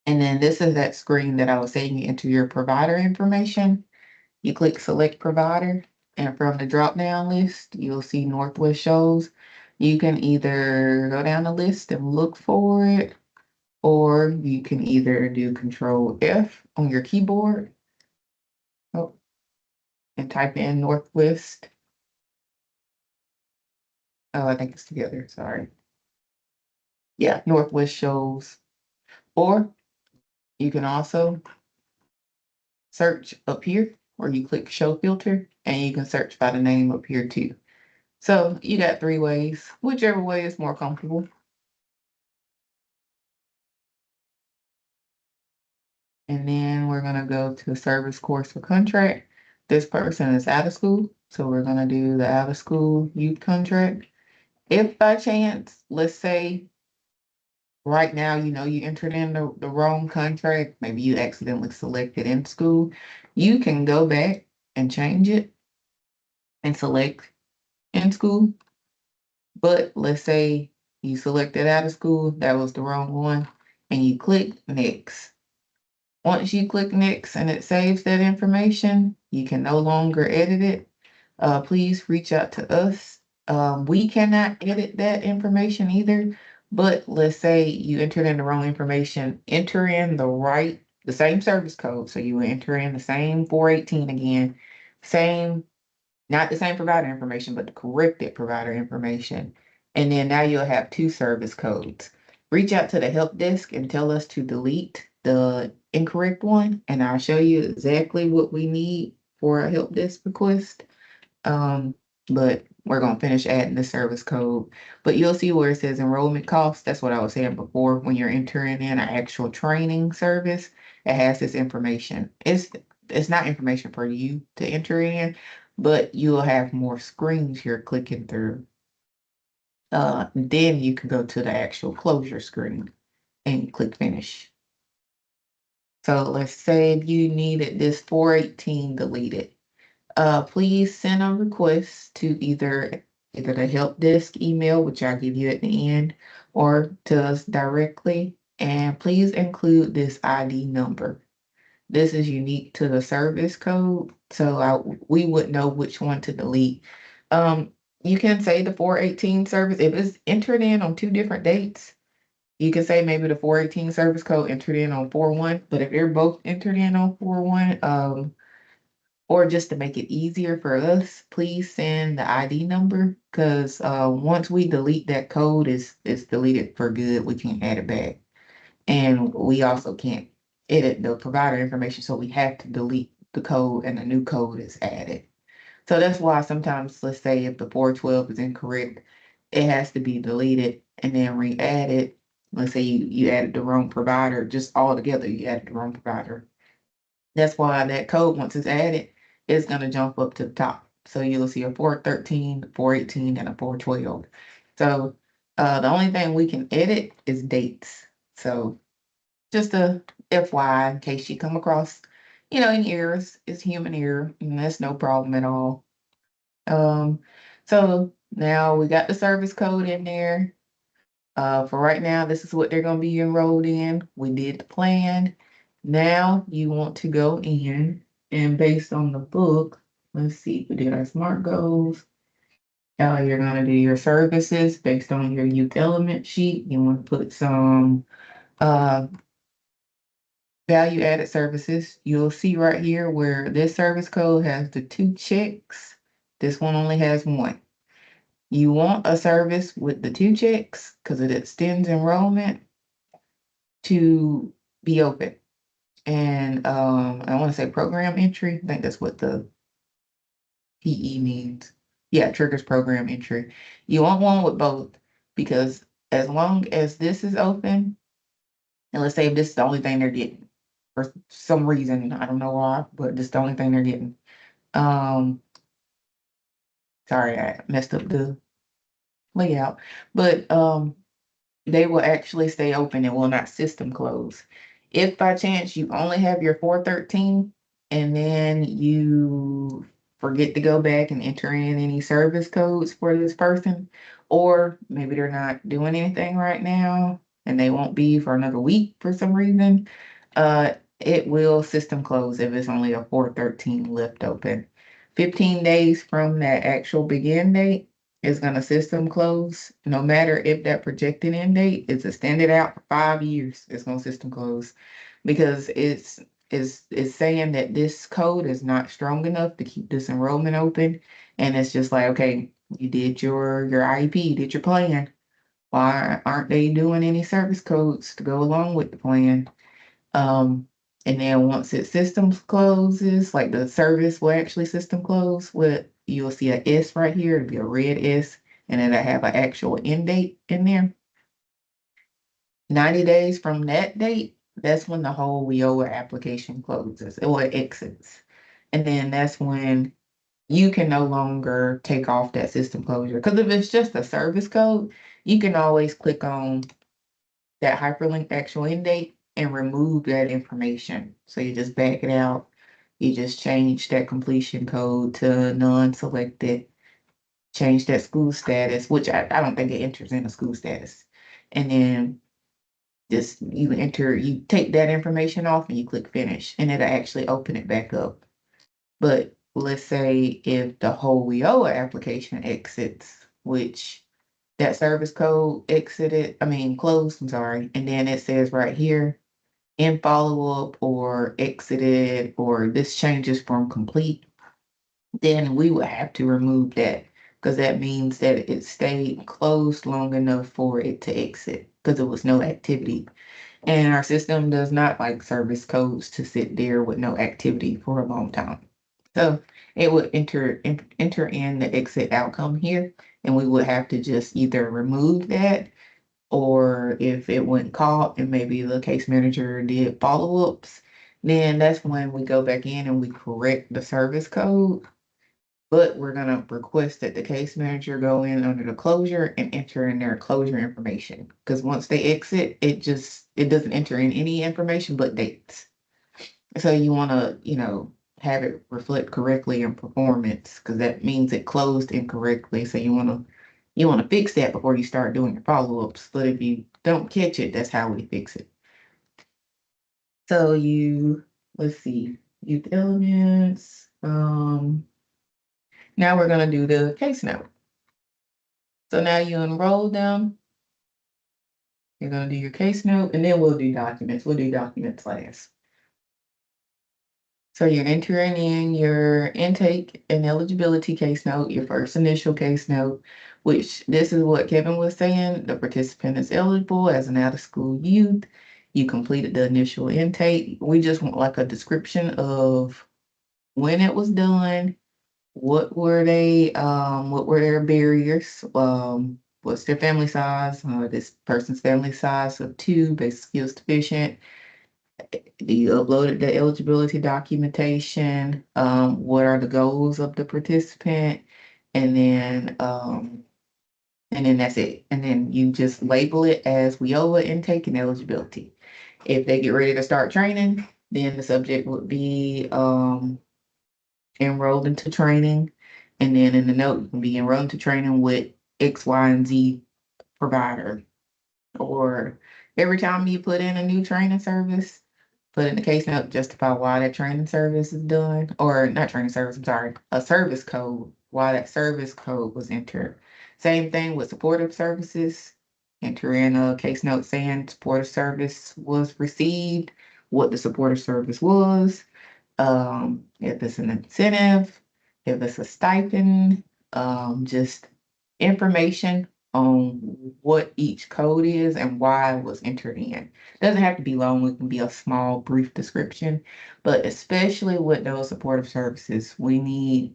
And then this is that screen that I was saying you enter your provider information. You click select provider, and from the drop down list, you'll see Northwest shows. You can either go down the list and look for it, or you can either do Control F on your keyboard, oh, and type in Northwest. Oh, I think it's together, sorry. Yeah, Northwest shows. Or you can also search up here, or you click show filter, and you can search by the name up here too. So you got 3 ways, whichever way is more comfortable. And then we're gonna go to service course for contract. This person is out of school, so we're gonna do the out of school youth contract. If by chance, let's say right now, you entered in the wrong contract, maybe you accidentally selected in school, you can go back and change it and select in school. But let's say you selected out of school, that was the wrong one, and you click next. Once you click next and it saves that information, you can no longer edit it. Please reach out to us. We cannot edit that information either, but let's say you entered in the wrong information, enter in the same service code. So you enter in the same 418 again, same not the same provider information, but the corrected provider information. And then now you'll have 2 service codes. Reach out to the help desk and tell us to delete the incorrect one, and I'll show you exactly what we need for a help desk request. But we're gonna finish adding the service code. But you'll see where it says enrollment costs. That's what I was saying before. When you're entering in an actual training service, it has this information. It's not information for you to enter in, but you'll have more screens you're clicking through. Then you can go to the actual closure screen and click finish. So let's say if you needed this 418 deleted. Please send a request to either the help desk email, which I'll give you at the end, or to us directly. And please include this ID number. This is unique to the service code, so we would know which one to delete. You can say the 418 service, if it's entered in on 2 different dates, you can say maybe the 418 service code entered in on 4/1, but if they're both entered in on 4/1, or just to make it easier for us, please send the ID number, because once we delete that code, it's deleted for good. We can't add it back. And we also can't edit the provider information, so we have to delete the code and a new code is added. So that's why sometimes, let's say if the 412 is incorrect, it has to be deleted and then re-added. Let's say you added the wrong provider, just all together, you added the wrong provider. That's why that code, once it's added, is gonna jump up to the top. So you'll see a 413, 418, and a 412. So the only thing we can edit is dates. So just a FYI, in case you come across, any errors, it's human error, and that's no problem at all. So now we got the service code in there. For right now, this is what they're gonna be enrolled in. We did the plan. Now you want to go in and based on the book, let's see, we did our SMART goals. You're gonna do your services based on your youth element sheet. You want to put some uh value added services. You'll see right here where this service code has the 2 checks. This one only has 1. You want a service with the 2 checks because it extends enrollment to be open. And I want to say program entry. I think that's what PE means. Yeah, triggers program entry. You want one with both because as long as this is open, and let's say if this is the only thing they're getting for some reason, I don't know why, but this is the only thing they're getting. Um, Sorry, I messed up the layout, but they will actually stay open and will not system close. If by chance you only have your 413 and then you forget to go back and enter in any service codes for this person, or maybe they're not doing anything right now and they won't be for another week for some reason, it will system close if it's only a 413 left open. 15 days from that actual begin date is gonna system close, no matter if that projected end date is extended out for 5 years, it's gonna system close. Because it's saying that this code is not strong enough to keep this enrollment open. And it's just like, okay, you did your IEP, you did your plan. Why aren't they doing any service codes to go along with the plan? Um, and then once it systems closes, like the service will actually system close with, you'll see a S right here, it'll be a red S, and it'll have an actual end date in there. 90 days from that date, that's when the whole WIOA application closes or exits. And then that's when you can no longer take off that system closure. Because if it's just a service code, you can always click on that hyperlink actual end date and remove that information. So you just back it out. You just change that completion code to non-selected, change that school status, which I don't think it enters in a school status. And then just you take that information off and you click finish and it'll actually open it back up. But let's say if the whole WIOA application exits, which that service code closed, I'm sorry, and then it says right here, in follow-up or exited, or this changes from complete, then we would have to remove that because that means that it stayed closed long enough for it to exit because there was no activity. And our system does not like service codes to sit there with no activity for a long time. So it would enter in the exit outcome here, and we would have to just either remove that, or if it went caught and maybe the case manager did follow-ups, then that's when we go back in and we correct the service code. But we're gonna request that the case manager go in under the closure and enter in their closure information. Because once they exit, it doesn't enter in any information but dates. So you wanna, have it reflect correctly in performance, because that means it closed incorrectly. So you wanna fix that before you start doing your follow-ups. But if you don't catch it, that's how we fix it. So let's see, youth elements. Now we're gonna do the case note. So now you enroll them. You're gonna do your case note, and then we'll do documents. We'll do documents last. So you're entering in your intake and eligibility case note, your first initial case note, which this is what Kevin was saying. The participant is eligible as an out-of-school youth. You completed the initial intake. We just want like a description of when it was done, what were their barriers, what's their family size, this person's family size of 2, basic skills deficient. You uploaded the eligibility documentation, what are the goals of the participant, and then that's it. And then you just label it as WIOA intake and eligibility. If they get ready to start training, then the subject would be enrolled into training. And then in the note, you can be enrolled into training with X, Y, and Z provider. Or every time you put in a new training service, put in the case note, justify why that training service is done, or not training service, I'm sorry, a service code, why that service code was entered. Same thing with supportive services. Enter in a case note saying supportive service was received, what the supportive service was, if it's an incentive, if it's a stipend, just information on what each code is and why it was entered in. Doesn't have to be long, it can be a small, brief description, but especially with those supportive services, we need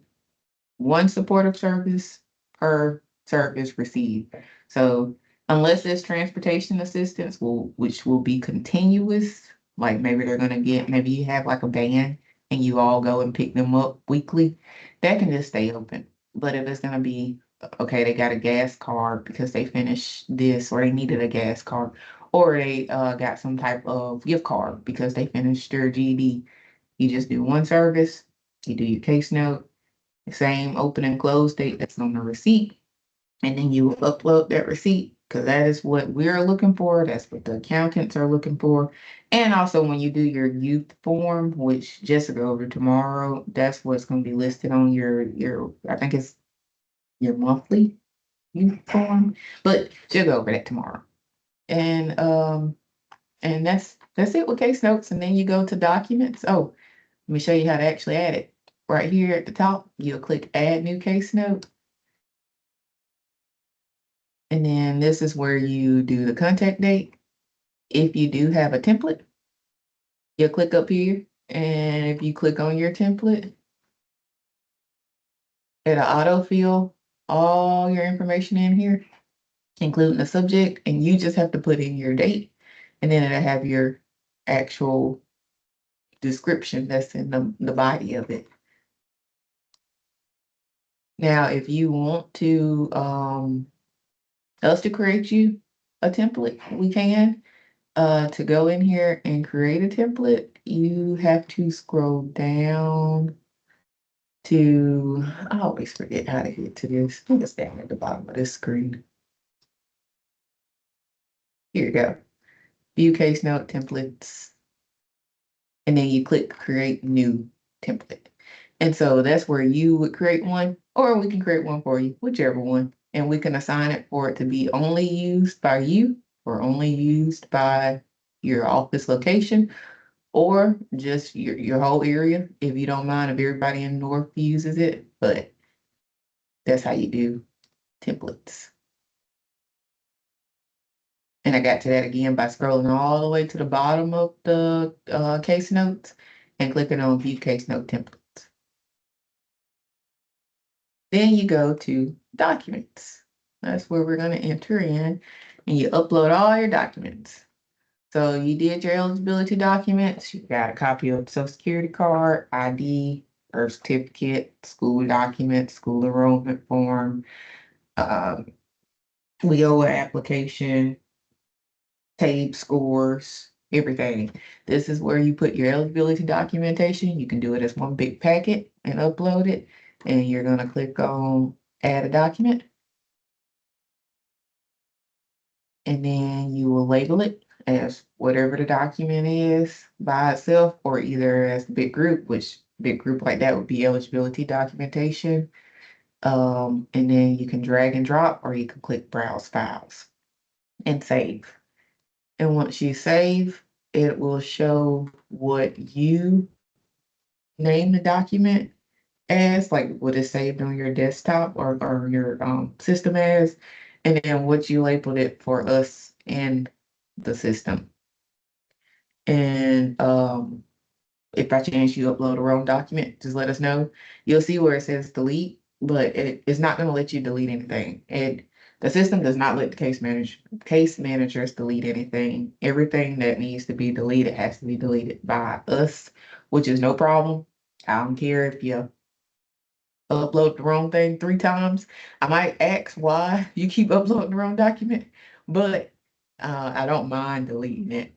one supportive service per service received. So unless there's transportation assistance, which will be continuous, like maybe maybe you have like a van and you all go and pick them up weekly, that can just stay open. But if it's gonna be, okay, they got a gas card because they finished this or they needed a gas card, or they got some type of gift card because they finished their GED, you just do one service, you do your case note, the same open and close date that's on the receipt, and then you will upload that receipt because that is what we're looking for. That's what the accountants are looking for. And also when you do your youth form, which Jessica over tomorrow, that's what's going to be listed on your I think it's your monthly youth form, but she'll go over that tomorrow. And that's it with case notes. And then you go to documents. Oh, let me show you how to actually add it. Right here at the top, you'll click add new case note. And then this is where you do the contact date. If you do have a template, you'll click up here. And if you click on your template, it'll autofill all your information in here, including the subject. And you just have to put in your date. And then it'll have your actual description that's in the body of it. Now, if you want to us to create you a template, we can. To go in here and create a template, you have to scroll down to, I always forget how to get to this. I think it's down at the bottom of this screen. Here you go. View case note templates. And then you click create new template. And so that's where you would create one, or we can create one for you, whichever one. And we can assign it for it to be only used by you or only used by your office location, or just your whole area, if you don't mind if everybody in North uses it, but that's how you do templates. And I got to that again by scrolling all the way to the bottom of the case notes and clicking on view case note templates. Then you go to documents. That's where we're going to enter in and you upload all your documents. So you did your eligibility documents, you got a copy of the Social Security card, ID, birth certificate, school documents, school enrollment form, WIOA application, tape scores, everything. This is where you put your eligibility documentation. You can do it as one big packet and upload it. And you're going to click on add a document. And then you will label it as whatever the document is by itself, or either as a big group, which big group like that would be eligibility documentation. And then you can drag and drop, or you can click browse files and save. And once you save, it will show what you name the document as, like what is saved on your desktop or your system as, and then what you labeled it for us in the system. And if by chance you upload a wrong document, just let us know. You'll see where it says delete, but it's not going to let you delete anything. The system does not let the case managers delete anything. Everything that needs to be deleted has to be deleted by us, which is no problem. I don't care if you upload the wrong thing 3 times. I might ask why you keep uploading the wrong document, but I don't mind deleting it.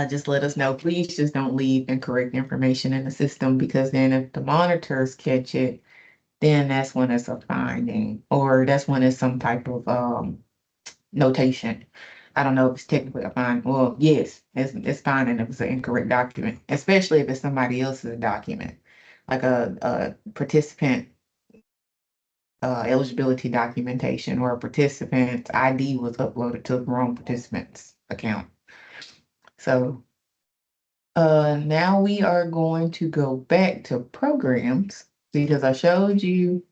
Just let us know. Please just don't leave incorrect information in the system, because then if the monitors catch it, then that's when it's a finding, or that's when it's some type of notation. I don't know if it's technically a fine. Well, yes, it's fine, and if it's an incorrect document, especially if it's somebody else's document, like a participant eligibility documentation, or a participant's ID was uploaded to the wrong participant's account. So now we are going to go back to programs, because I showed you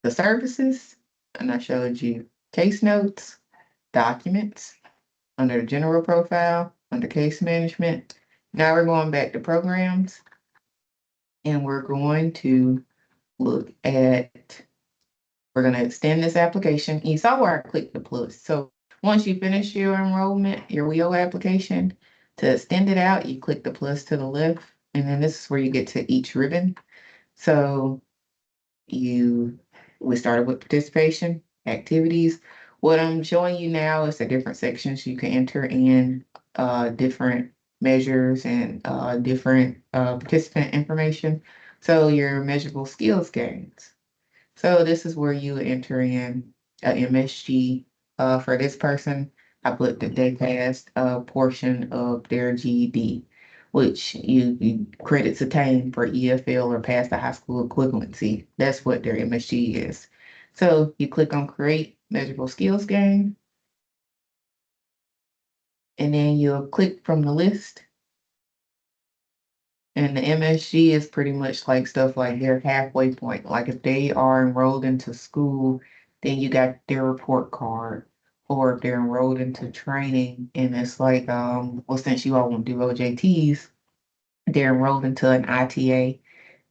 the services and I showed you case notes, documents, under the general profile, under case management. Now we're going back to programs, and we're going to look at, we're going to extend this application. You saw where I clicked the plus. So once you finish your enrollment, your WIOA application, to extend it out, you click the plus to the left, and then this is where you get to each ribbon. So we started with participation, activities. What I'm showing you now is the different sections you can enter in, different measures and different participant information. So your measurable skills gains. So this is where you enter in a MSG. For this person, I put that they passed a portion of their GED, which you credits attained for EFL or past the high school equivalency. That's what their MSG is. So you click on create measurable skills gain, and then you'll click from the list. And the MSG is pretty much like stuff like their halfway point. Like if they are enrolled into school, then you got their report card. Or if they're enrolled into training and it's like, well, since you all won't do OJTs, they're enrolled into an ITA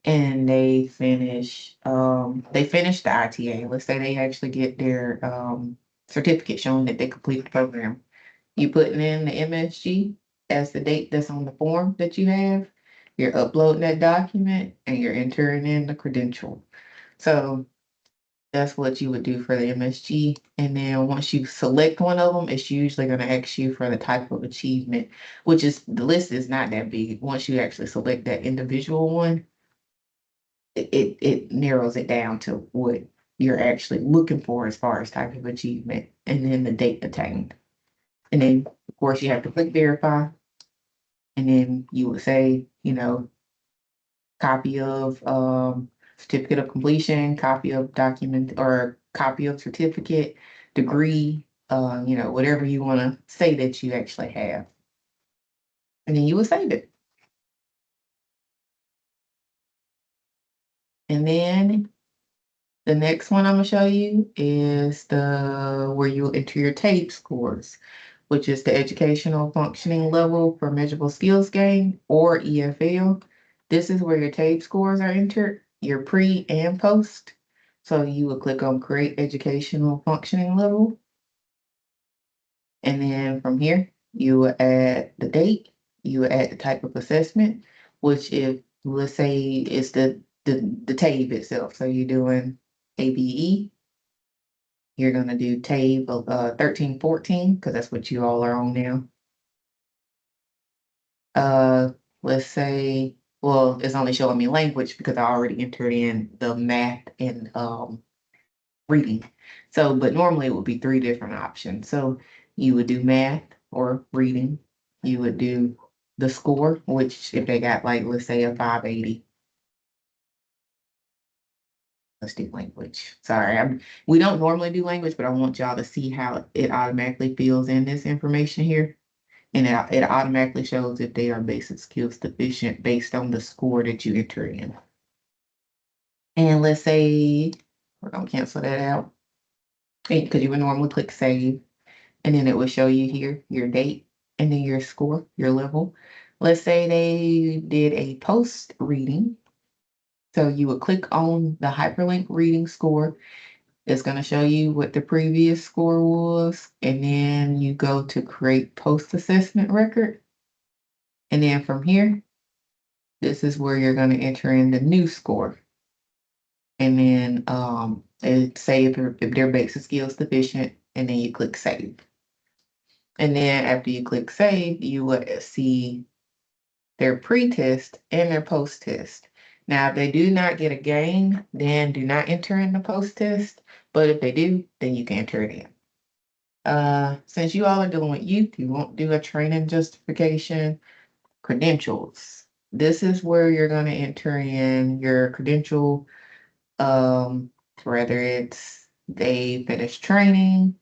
and they finish the ITA. Let's say they actually get their certificate showing that they complete the program. You putting in the MSG as the date that's on the form that you have. You're uploading that document and you're entering in the credential. So that's what you would do for the MSG. And then once you select one of them, it's usually going to ask you for the type of achievement, which is the list is not that big. Once you actually select that individual one, it narrows it down to what you're actually looking for as far as type of achievement and then the date attained. And then, of course, you have to click verify. And then you would say, copy of certificate of completion, copy of document or copy of certificate, degree, whatever you want to say that you actually have. And then you will save it. And then the next one I'm gonna show you is the where you'll enter your TAPE scores, which is the educational functioning level for measurable skills gain or EFL. This is where your TAPE scores are entered, your pre and post. So you will click on create educational functioning level. And then from here, you will add the date, you will add the type of assessment, which if let's say it's the TABE itself. So you're doing ABE, you're gonna do TABE of 1314, because that's what you all are on now. Let's say, well, it's only showing me language because I already entered in the math and reading. So, but normally it would be three different options. So you would do math or reading. You would do the score, which if they got like, let's say a 580. Let's do language. Sorry, we don't normally do language, but I want y'all to see how it automatically fills in this information here. And it automatically shows if they are basic skills deficient based on the score that you enter in. And let's say we're gonna cancel that out because you would normally click save, and then it will show you here your date and then your score, your level. Let's say they did a post reading. So you would click on the hyperlink reading score. It's going to show you what the previous score was, and then you go to create post assessment record. And then from here, this is where you're going to enter in the new score. And then say if their basic skills deficient, and then you click save. And then after you click save, you will see their pre-test and their post-test. Now, if they do not get a gain, then do not enter in the post-test. But if they do, then you can enter it in. Since you all are dealing with youth, you won't do a training justification. Credentials. This is where you're going to enter in your credential, whether it's they finished training,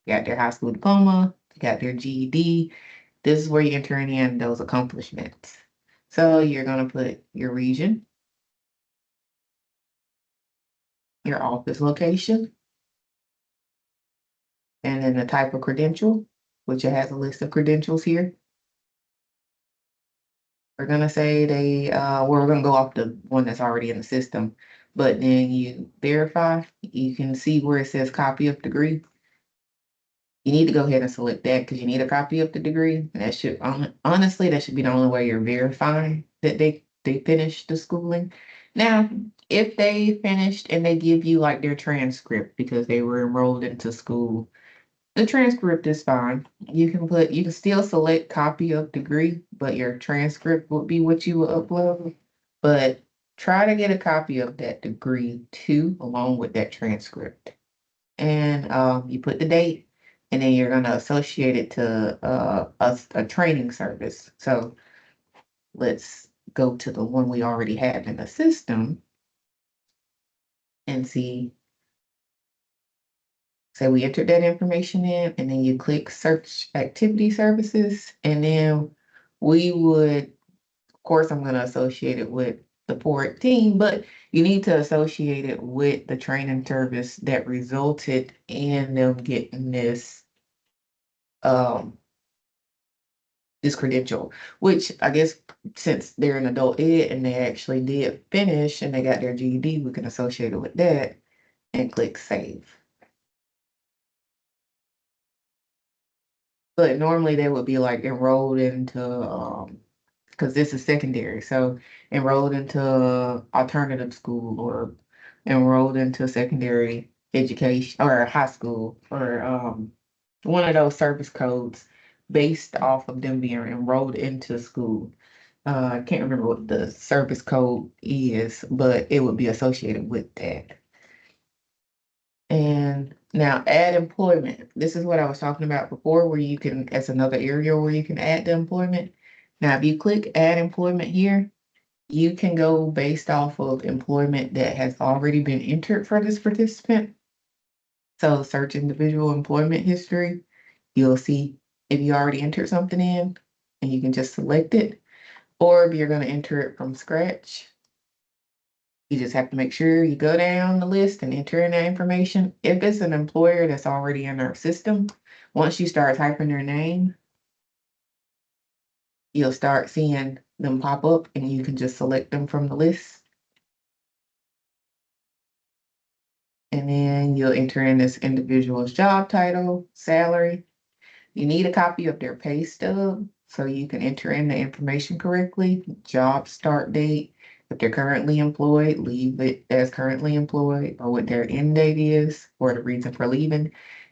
got their high school diploma, got their GED. This is where you're entering in those accomplishments. So you're going to put your region, your office location, and then the type of credential, which it has a list of credentials here. We're going to say we're going to go off the one that's already in the system, but then you verify, you can see where it says copy of degree. You need to go ahead and select that because you need a copy of the degree. And that should honestly, that should be the only way you're verifying that they finished the schooling. Now, if they finished and they give you like their transcript because they were enrolled into school, the transcript is fine. You can still select copy of degree, but your transcript would be what you will upload. But try to get a copy of that degree too, along with that transcript. And you put the date, and then you're gonna associate it to a training service. So let's go to the one we already have in the system and see. So we entered that information in, and then you click search activity services, and then we would, of course, I'm gonna associate it with the 14, but you need to associate it with the training service that resulted in them getting um this credential, which I guess since they're an adult ed and they actually did finish and they got their GED, we can associate it with that and click save. But normally they would be like enrolled into because this is secondary, so enrolled into alternative school or enrolled into secondary education or high school or one of those service codes based off of them being enrolled into school. I can't remember what the service code is, but it would be associated with that. And now add employment. This is what I was talking about before, where you can, that's another area where you can add the employment. Now, if you click add employment here, you can go based off of employment that has already been entered for this participant. So search individual employment history. You'll see if you already entered something in and you can just select it, or if you're going to enter it from scratch. You just have to make sure you go down the list and enter in that information. If it's an employer that's already in our system, once you start typing their name, you'll start seeing them pop up and you can just select them from the list. And then you'll enter in this individual's job title, salary. You need a copy of their pay stub so you can enter in the information correctly. Job start date, if they're currently employed, leave it as currently employed, or what their end date is, or the reason for leaving.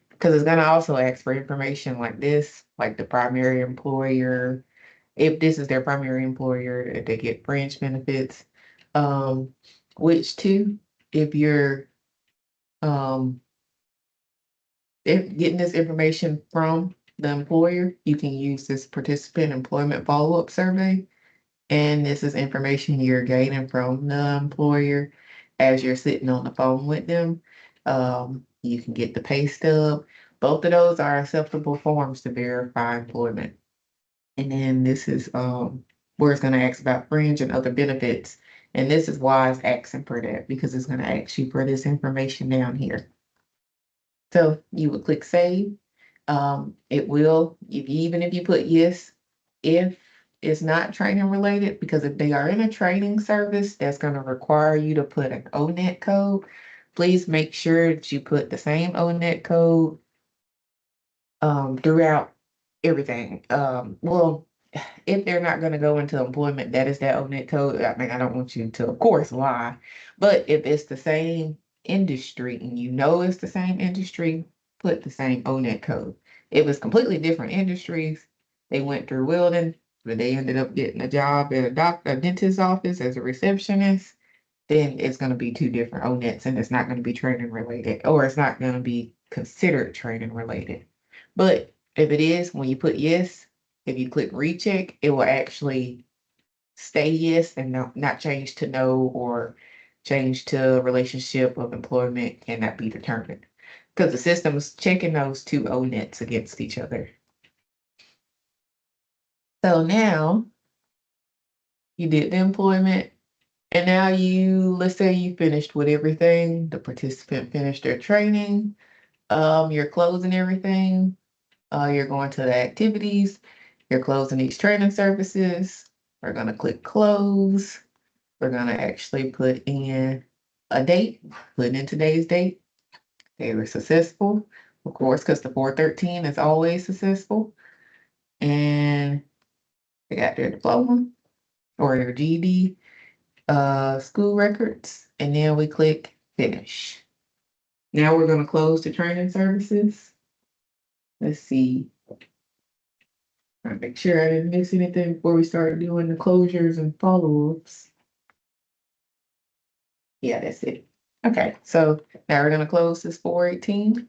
Because it's gonna also ask for information like this, like the primary employer, if this is their primary employer, if they get fringe benefits. Um, which too, if you're um if getting this information from the employer, you can use this participant employment follow-up survey. And this is information you're gaining from the employer as you're sitting on the phone with them. You can get the pay stub. Both of those are acceptable forms to verify employment. And then this is where it's going to ask about fringe and other benefits. And this is why it's asking for that because it's going to ask you for this information down here. So you would click save. It will, even if you put yes, if it's not training related, because if they are in a training service, that's going to require you to put an ONET code. Please make sure that you put the same ONET code throughout everything. Well, if they're not going to go into employment, that is that ONET code. I mean, I don't want you to, of course, lie. But if it's the same industry and you know it's the same industry, put the same ONET code. If it's completely different industries, they went through welding, but they ended up getting a job at a dentist's office as a receptionist, then it's going to be two different ONETs and it's not going to be training related, or it's not going to be considered training related. But if it is, when you put yes, if you click recheck, it will actually stay yes and not change to no or change to relationship of employment cannot be determined. Because the system is checking those two ONETs against each other. So now you did the employment, and now let's say you finished with everything, the participant finished their training, you're closing everything, you're going to the activities, you're closing these training services. We're gonna click close. We're gonna actually put in a date, putting in today's date. They were successful, of course, because the 413 is always successful. And they got their diploma or their GED, school records, and then we click finish. Now we're going to close the training services. Let's see. Trying to make sure I didn't miss anything before we start doing the closures and follow-ups. Yeah, that's it. Okay, so now we're going to close this 418.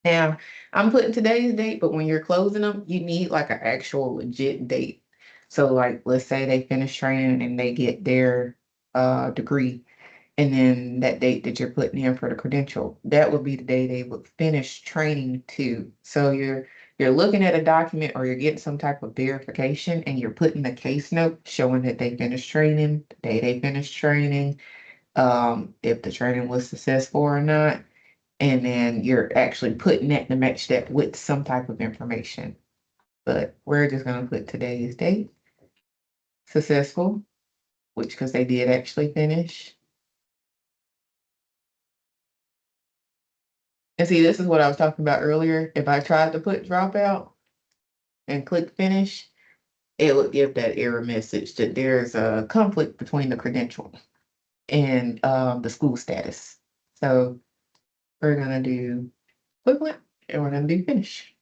Now, I'm putting today's date, but when you're closing them, you need like an actual legit date. So like, let's say they finish training and they get their degree, and then that date that you're putting in for the credential, that would be the day they would finish training too. So you're looking at a document or you're getting some type of verification and you're putting a case note showing that they finished training, the day they finished training, if the training was successful or not. And then you're actually putting that to match that with some type of information. But we're just gonna put today's date, successful, which because they did actually finish. And see, this is what I was talking about earlier. If I tried to put dropout and click finish, it would give that error message that there's a conflict between the credential and the school status. So we're gonna do equivalent and we're gonna do finish.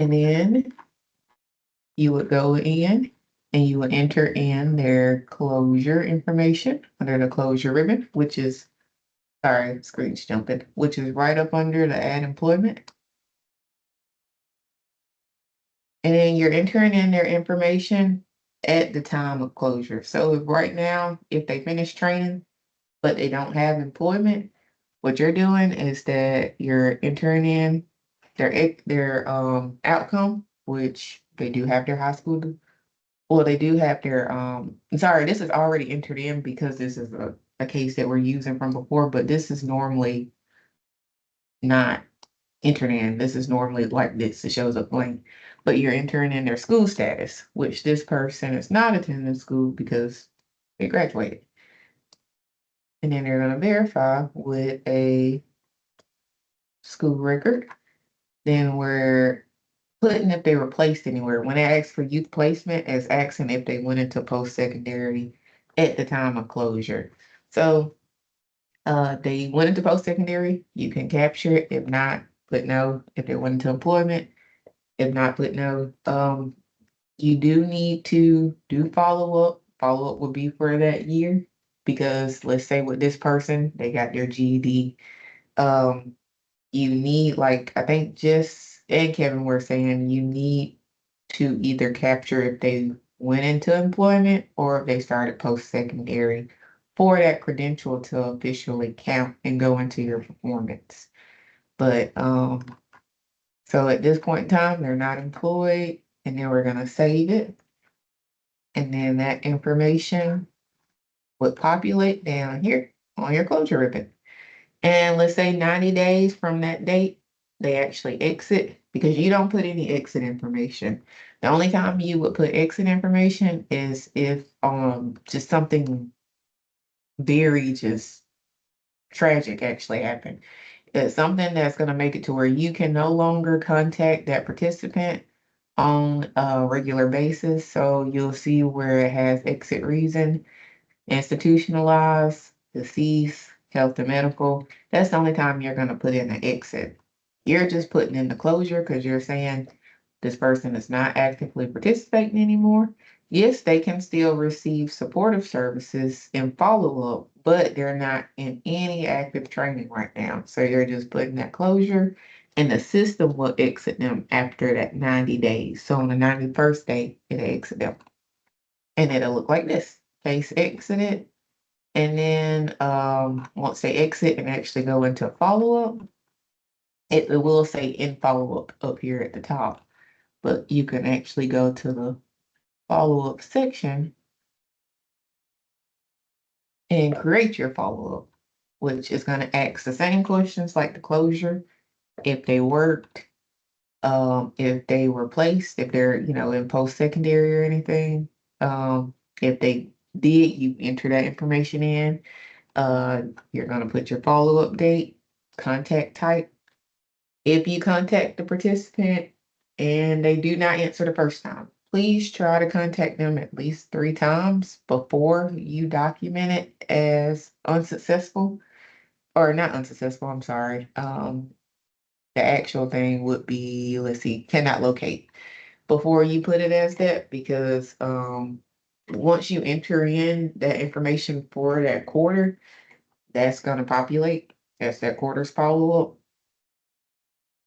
And then you would go in and you would enter in their closure information under the closure ribbon, which is, sorry, screen's jumping, which is right up under the add employment. And then you're entering in their information at the time of closure. So if right now, if they finish training, but they don't have employment, what you're doing is that you're entering in their outcome, which they do have their high school. Well, they do have their sorry, this is already entered in because this is a case that we're using from before, but this is normally not entered in. This is normally like this. It shows up blank. But you're entering in their school status, which this person is not attending school because they graduated. And then they're going to verify with a school record. Then we're putting if they were placed anywhere. When I ask for youth placement, it's asking if they went into post-secondary at the time of closure. So they went into post-secondary, you can capture it. If not, put no. If they went into employment, if not, put no. You do need to do follow-up. Follow-up will be for that year because let's say with this person, they got their GED. You need, like, I think Jess and Kevin were saying you need to either capture if they went into employment or if they started post-secondary for that credential to officially count and go into your performance. But so at this point in time, they're not employed, and then we're gonna save it. And then that information would populate down here on your closure ribbon. And let's say 90 days from that date, they actually exit because you don't put any exit information. The only time you would put exit information is if just something very just tragic actually happened. It's something that's going to make it to where you can no longer contact that participant on a regular basis. So you'll see where it has exit reason, institutionalized, deceased, health and medical. That's the only time you're going to put in an exit. You're just putting in the closure because you're saying this person is not actively participating anymore. Yes, they can still receive supportive services and follow up, but they're not in any active training right now. So you're just putting that closure and the system will exit them after that 90 days. So on the 91st day, it'll exit them. And it'll look like this. Case exited. And then once they exit and actually go into follow-up, it will say in follow-up up here at the top. But you can actually go to the follow-up section and create your follow-up, which is going to ask the same questions like the closure, if they worked, if they were placed, if they're, in post-secondary or anything, If they did, you enter that information in. You're gonna put your follow-up date, contact type. If you contact the participant and they do not answer the first time, please try to contact them at least 3 times before you document it as unsuccessful, or not unsuccessful, I'm sorry. The actual thing would be, let's see, cannot locate before you put it as that, because once you enter in that information for that quarter, that's gonna populate as that quarter's follow-up.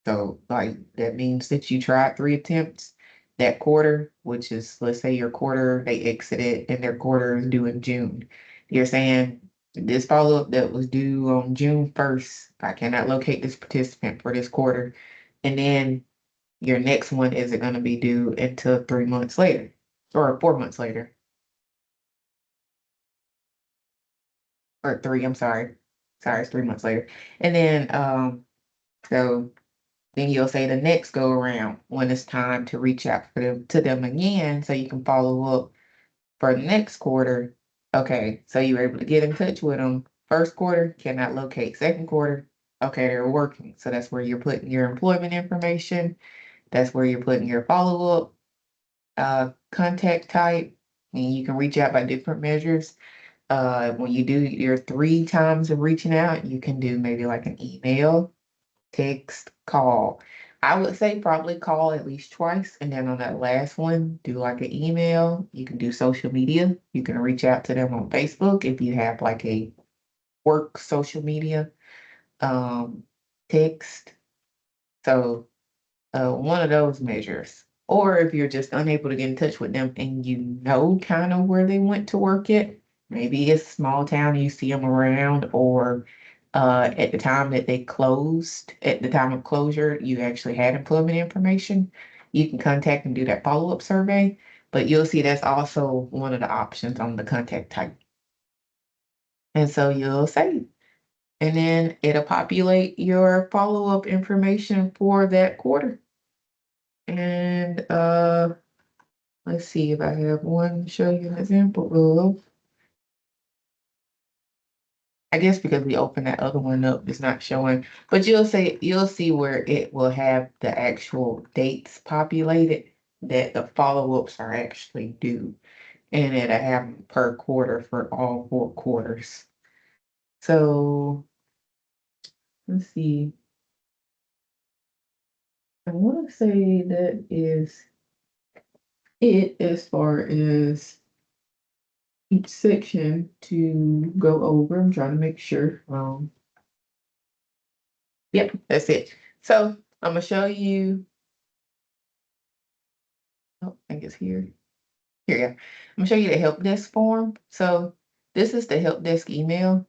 So like that means that you tried 3 attempts that quarter, which is, let's say your quarter, they exited and their quarter is due in June. You're saying this follow-up that was due on June 1st, I cannot locate this participant for this quarter. And then your next one isn't gonna be due until 3 months later or 4 months later. Or three, I'm sorry. Sorry, it's 3 months later. And then so then you'll say the next go around when it's time to reach out for them to them again so you can follow up for the next quarter. Okay, so you were able to get in touch with them. First quarter, cannot locate. Second quarter, okay, they're working. So that's where you're putting your employment information. That's where you're putting your follow-up contact type, and you can reach out by different measures. When you do your 3 times of reaching out, you can do maybe like an email, text, call. I would say probably call at least twice, and then on that last one, do like an email. You can do social media. You can reach out to them on Facebook if you have like a work social media, um, text. So one of those measures. Or if you're just unable to get in touch with them and you know kind of where they went to work at, maybe it's small town, you see them around, or at the time that they closed, at the time of closure, you actually had employment information. You can contact and do that follow-up survey, but you'll see that's also one of the options on the contact type. And so you'll save, and then it'll populate your follow-up information for that quarter. And let's see if I have one to show you an example of. I guess because we opened that other one up, it's not showing, but you'll see where it will have the actual dates populated that the follow-ups are actually due, and it'll have them per quarter for all 4 quarters. So let's see. I want to say that is it as far as each section to go over. I'm trying to make sure. Yep, that's it. So I'm gonna show you. Oh, I think it's here. Here, yeah. I'm gonna show you the help desk form. So this is the help desk email,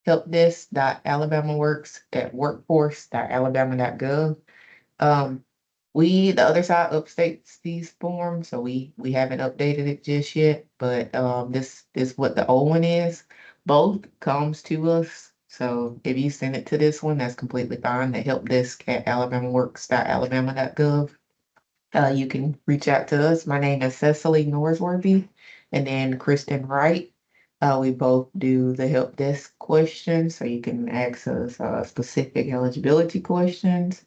helpdesk.alabamaworks@workforce.alabama.gov. Um, the other side updates these forms, so we haven't updated it just yet, but this is what the old one is. Both comes to us. So if you send it to this one, that's completely fine. The help desk at alabamaworks.alabama.gov. You can reach out to us. My name is Cecily Norsworthy, and then Kristen Wright. We both do the help desk questions, so you can ask us specific eligibility questions.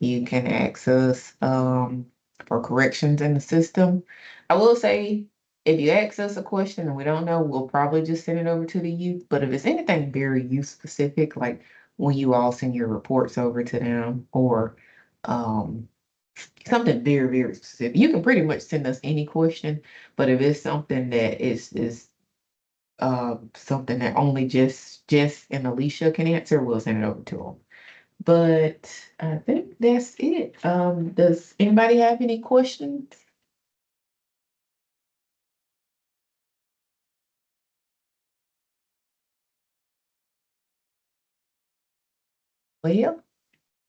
You can access for corrections in the system. I will say, if you ask us a question and we don't know, we'll probably just send it over to the youth. But if it's anything very youth specific, like when you all send your reports over to them, or something very, very specific, you can pretty much send us any question. But if it's something that is something that only Jess and Alicia can answer, we'll send it over to them. But I think that's it. Does anybody have any questions? Well,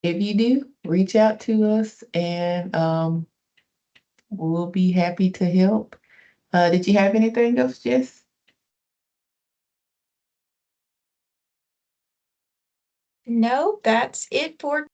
if you do, reach out to us and we'll be happy to help. Did you have anything else, Jess? No, that's it for